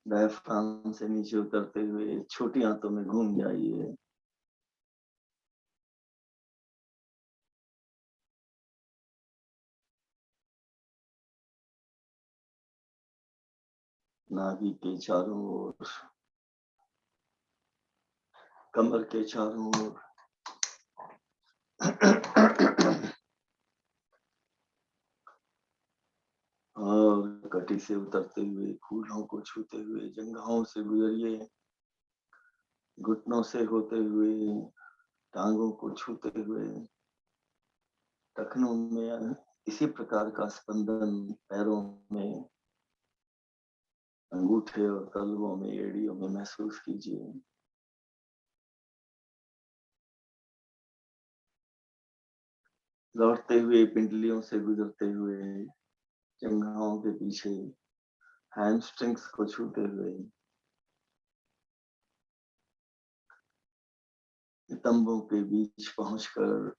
डायफ्राम से नीचे उतरते हुए छोटी आंतों में घूम जाइए। नाभि के चारों ओर, कमर के चारों ओर, और कटी से उतरते हुए फूलों को छूते हुए जंघाओं से गुजरिए, घुटनों से होते हुए टांगों को छूते हुए टखनों में इसी प्रकार का स्पंदन, पैरों में, अंगूठे और तलवों में, एड़ियों में महसूस कीजिए। लौटते हुए पिंडलियों से गुजरते हुए जंघाओं के पीछे हैमस्ट्रिंग्स को छूते हुए नितंबों के बीच पहुंचकर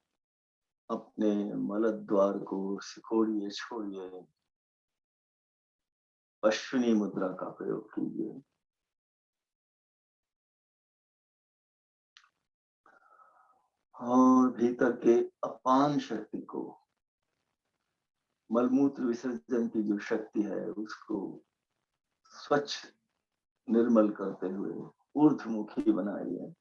अपने मलद्वार को सिकोड़िए, छोड़िए। अश्विनी मुद्रा का प्रयोग कीजिए। और भीतर के अपान शक्ति को, मलमूत्र विसर्जन की जो शक्ति है, उसको स्वच्छ निर्मल करते हुए ऊर्ध्वमुखी बनाइए।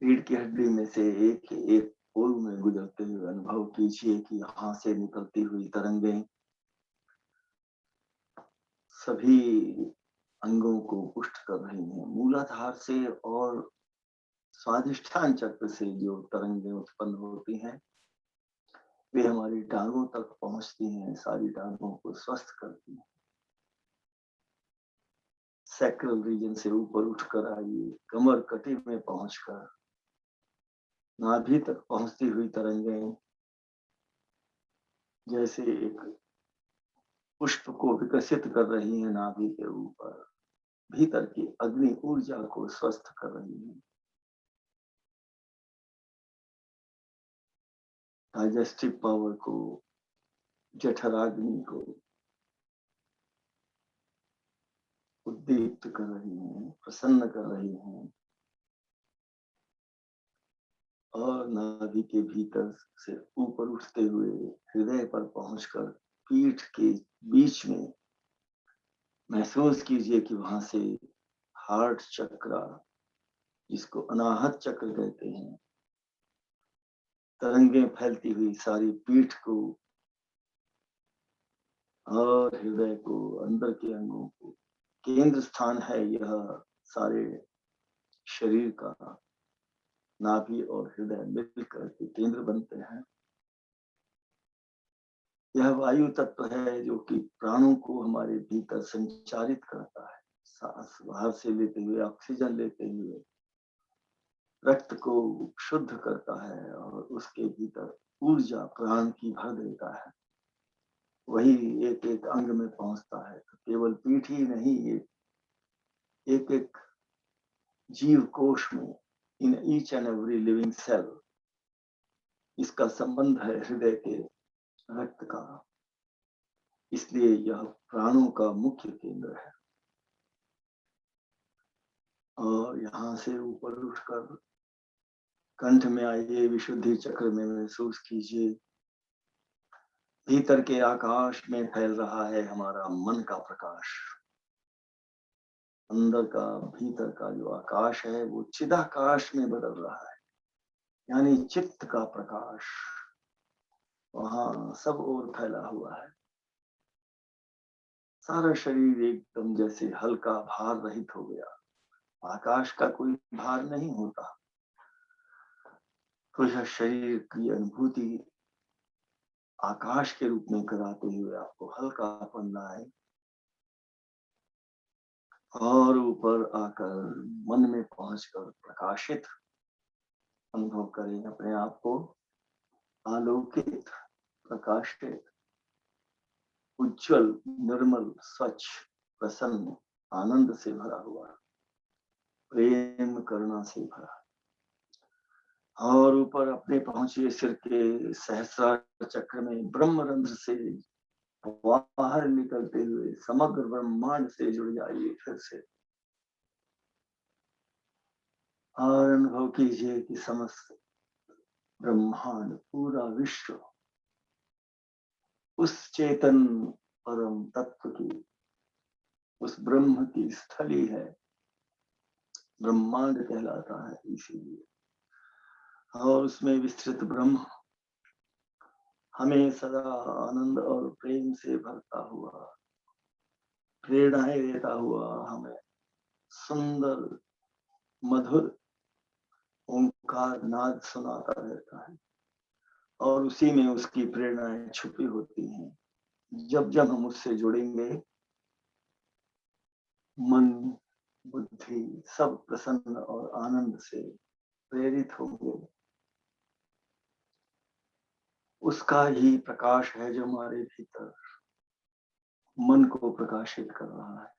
रीढ़ की हड्डी में से एक एक पोल में गुजरते हुए अनुभव कीजिए कि यहाँ से निकलती हुई तरंगें सभी अंगों को पुष्ट कर रही हैं। मूलाधार से और स्वाधिष्ठान चक्र से जो तरंगें उत्पन्न होती हैं, वे हमारी टांगों तक पहुंचती हैं, सारी टांगों को स्वस्थ करती हैं। सैक्रल रीजन से ऊपर उठकर आइए, कमर कटी में पहुंचकर नाभि तक पहुंचती हुई तरंगें जैसे एक पुष्प को विकसित कर रही हैं, नाभि के ऊपर भीतर की अग्नि ऊर्जा को स्वस्थ कर रही हैं। डाइजेस्टिव पावर को, जठराग्नि को उद्दीप्त कर रही हैं, प्रसन्न कर रही हैं। और नाभि के भीतर से ऊपर उठते हुए हृदय पर पहुंचकर पीठ के बीच में महसूस कीजिए कि वहां से हार्ट चक्र, जिसको अनाहत चक्र कहते हैं, तरंगें फैलती हुई सारी पीठ को और हृदय को, अंदर के अंगों को केंद्र स्थान है यह सारे शरीर का। नाभि और हृदय मिलकर के केंद्र बनते हैं। यह वायु तत्व है जो कि प्राणों को हमारे भीतर संचारित करता है। सांस बाहर से लेते हुए, ऑक्सीजन लेते हुए रक्त को शुद्ध करता है और उसके भीतर ऊर्जा प्राण की भर देता है। वही एक एक अंग में पहुंचता है। तो केवल पीठ ही नहीं, एक एक जीव कोश में, in each and every living cell, इसका संबंध है हृदय के रक्त का। इसलिए यह प्राणों का मुख्य केंद्र है। और यहाँ से ऊपर उठकर कंठ में आइए, विशुद्धि चक्र में महसूस कीजिए। भीतर के आकाश में फैल रहा है हमारा मन का प्रकाश। अंदर का, भीतर का जो आकाश है वो चिदाकाश में बदल रहा है, यानी चित्त का प्रकाश वहां सब ओर फैला हुआ है। सारा शरीर एकदम जैसे हल्का, भार रहित हो गया। आकाश का कोई भार नहीं होता। तो यह शरीर की अनुभूति आकाश के रूप में कराते हुए आपको हल्कापन आए और ऊपर आकर मन में पहुंचकर प्रकाशित अनुभव करें अपने आप को। आलोकित, प्रकाशित, उज्जवल, निर्मल, स्वच्छ, प्रसन्न, आनंद से भरा हुआ, प्रेम करुणा से भरा। और ऊपर अपने पहुंचिए सिर के सहस्रार चक्र में, ब्रह्मरंध्र से बाहर निकलते हुए समग्र ब्रह्मांड से जुड़ जाइए फिर से। और अनुभव कीजिए कि समस्त ब्रह्मांड, पूरा विश्व उस चेतन परम तत्व की, उस ब्रह्म की स्थली है। ब्रह्मांड कहलाता है इसीलिए। और उसमें विस्तृत ब्रह्म हमें सदा आनंद और प्रेम से भरता हुआ, प्रेरणाएं देता हुआ, हमें सुंदर मधुर ओंकार नाद सुनाता रहता है। और उसी में उसकी प्रेरणाएं छुपी होती हैं। जब जब हम उससे जुड़ेंगे, मन, बुद्धि सब प्रसन्न और आनंद से प्रेरित होंगे। उसका ही प्रकाश है जो हमारे भीतर मन को प्रकाशित कर रहा है।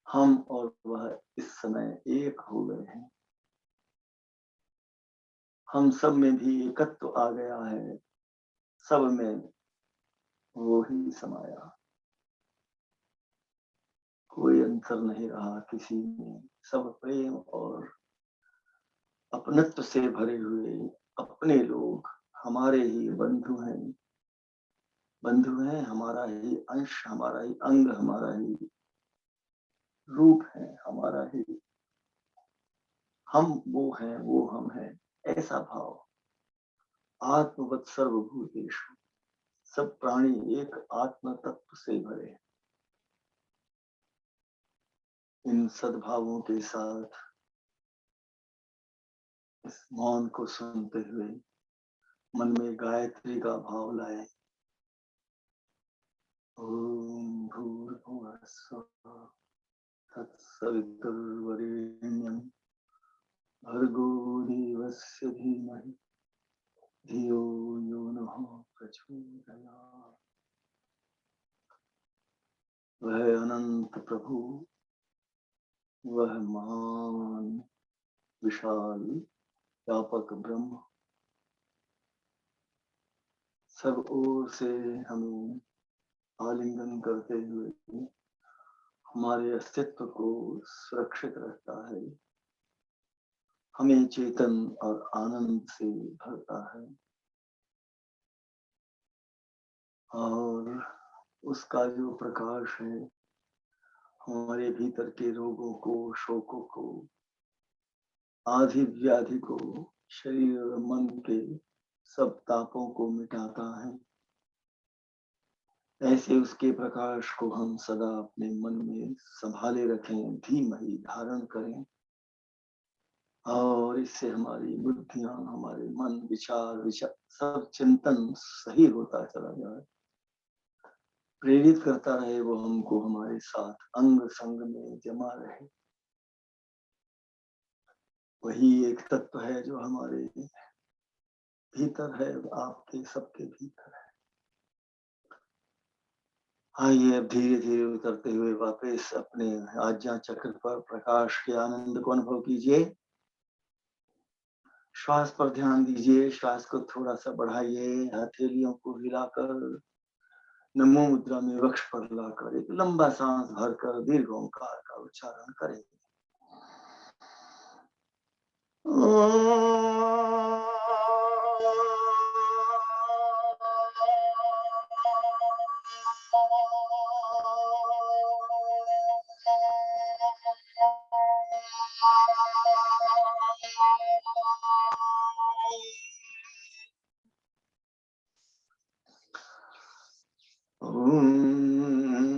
हम और वह इस समय एक हो गए हैं। हम सब में भी एकत्व आ गया है। सब में वो ही समाया, कोई अंतर नहीं रहा किसी में। सब प्रेम और अपनत्व से भरे हुए अपने लोग, हमारे ही बंधु हैं। बंधु हैं, हमारा ही अंश, हमारा ही अंग, हमारा ही रूप है, हमारा ही हम वो हैं, वो हम हैं, ऐसा भाव। आत्मवत् सर्वभूतेषु, सब प्राणी एक आत्म तत्व से भरे। इन सद्भावों के साथ इस मौन को सुनते हुए मन में गायत्री का भाव लाए। ओम भूर्भुवः स्वः तत्सवितुर्वरेण्यं भर्गो देवस्य धीमहि धियो यो नः प्रचोदयात्। वह अनंत प्रभु, वह महान विशाल व्यापक ब्रह्म सब ओर से हमें आलिंगन करते हुए हमारे अस्तित्व को सुरक्षित रखता है, हमें चेतन और आनंद से भरता है। और उसका जो प्रकाश है हमारे भीतर के रोगों को, शोकों को, आदि व्याधि को, शरीर और मन के सब तापों को मिटाता है। ऐसे उसके प्रकाश को हम सदा अपने मन में संभाले रखें, धीमहि धारण करें और इससे हमारी बुद्धियां, हमारे मन, विचार सब चिंतन सही होता चला जाए। प्रेरित करता रहे वो हमको, हमारे साथ अंग संग में जमा रहे। वही एक तत्व है जो हमारे भीतर है, आपके सबके भीतर है। आइए अब धीरे धीरे उतरते हुए वापस अपने आज्ञा चक्र पर प्रकाश के आनंद को अनुभव कीजिए। श्वास पर ध्यान दीजिए, श्वास को थोड़ा सा बढ़ाइए, हथेलियों को हिलाकर नमो मुद्रा में वक्ष पर लाकर एक लंबा सांस भरकर दीर्घ ओंकार का उच्चारण करें।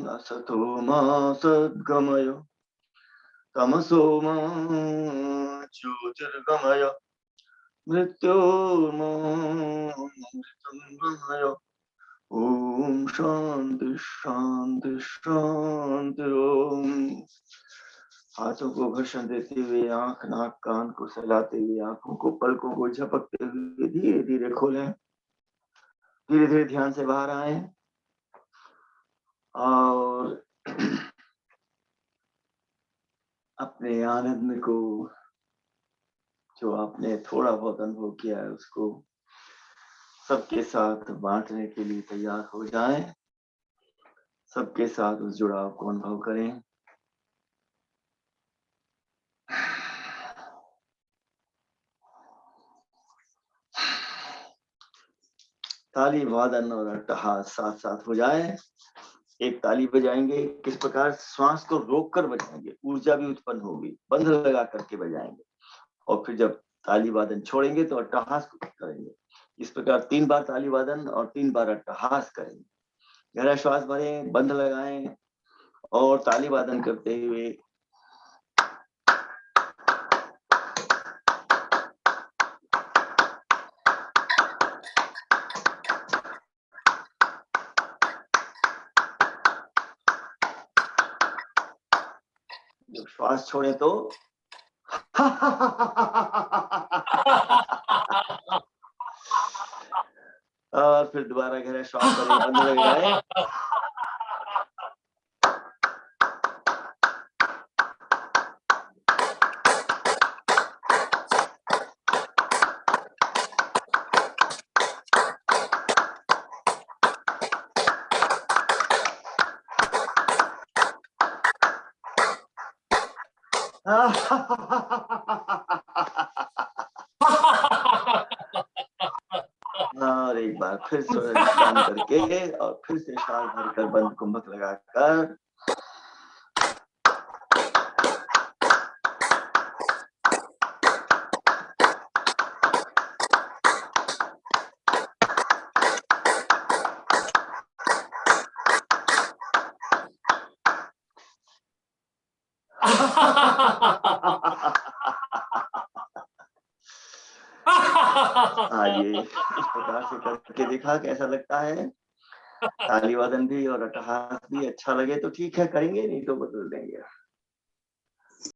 असतो मा सद्गमय तमसो मा ज्योतिर्गमय मृत्योर्मृत्युंगमय। ओम शांति शांति शांति ओम। हाथों को घर्षण देते हुए आंख नाक कान को सहलाते हुए आंखों को पलकों को झपकते हुए धीरे धीरे खोलें। धीरे धीरे ध्यान से बाहर आए और अपने आनंद को जो आपने थोड़ा बहुत अनुभव किया है उसको सबके साथ बांटने के लिए तैयार हो जाएं। सबके साथ उस जुड़ाव को अनुभव करें। ताली वादन और अट्टहास साथ साथ हो जाए। एक ताली बजाएंगे, किस प्रकार श्वास को रोककर बजाएंगे, ऊर्जा भी उत्पन्न होगी, बंध लगा करके बजाएंगे और फिर जब ताली वादन छोड़ेंगे तो अट्टहास करेंगे। इस प्रकार 3 बार ताली वादन और 3 बार अट्टहास करेंगे। गहरा श्वास भरें, बंध लगाएं और ताली वादन करते हुए जब श्वास छोड़े तो और फिर दोबारा गहरा श्वास भरें, बंध लगाएं और एक बार फिर विश्राम करके और फिर से श्वास भरकर बंद कुंभक लगाकर आइए इस प्रकार से करके दिखा कैसा लगता है। ताली वादन भी और अट्टहास भी अच्छा लगे तो ठीक है करेंगे, नहीं तो बदल देंगे।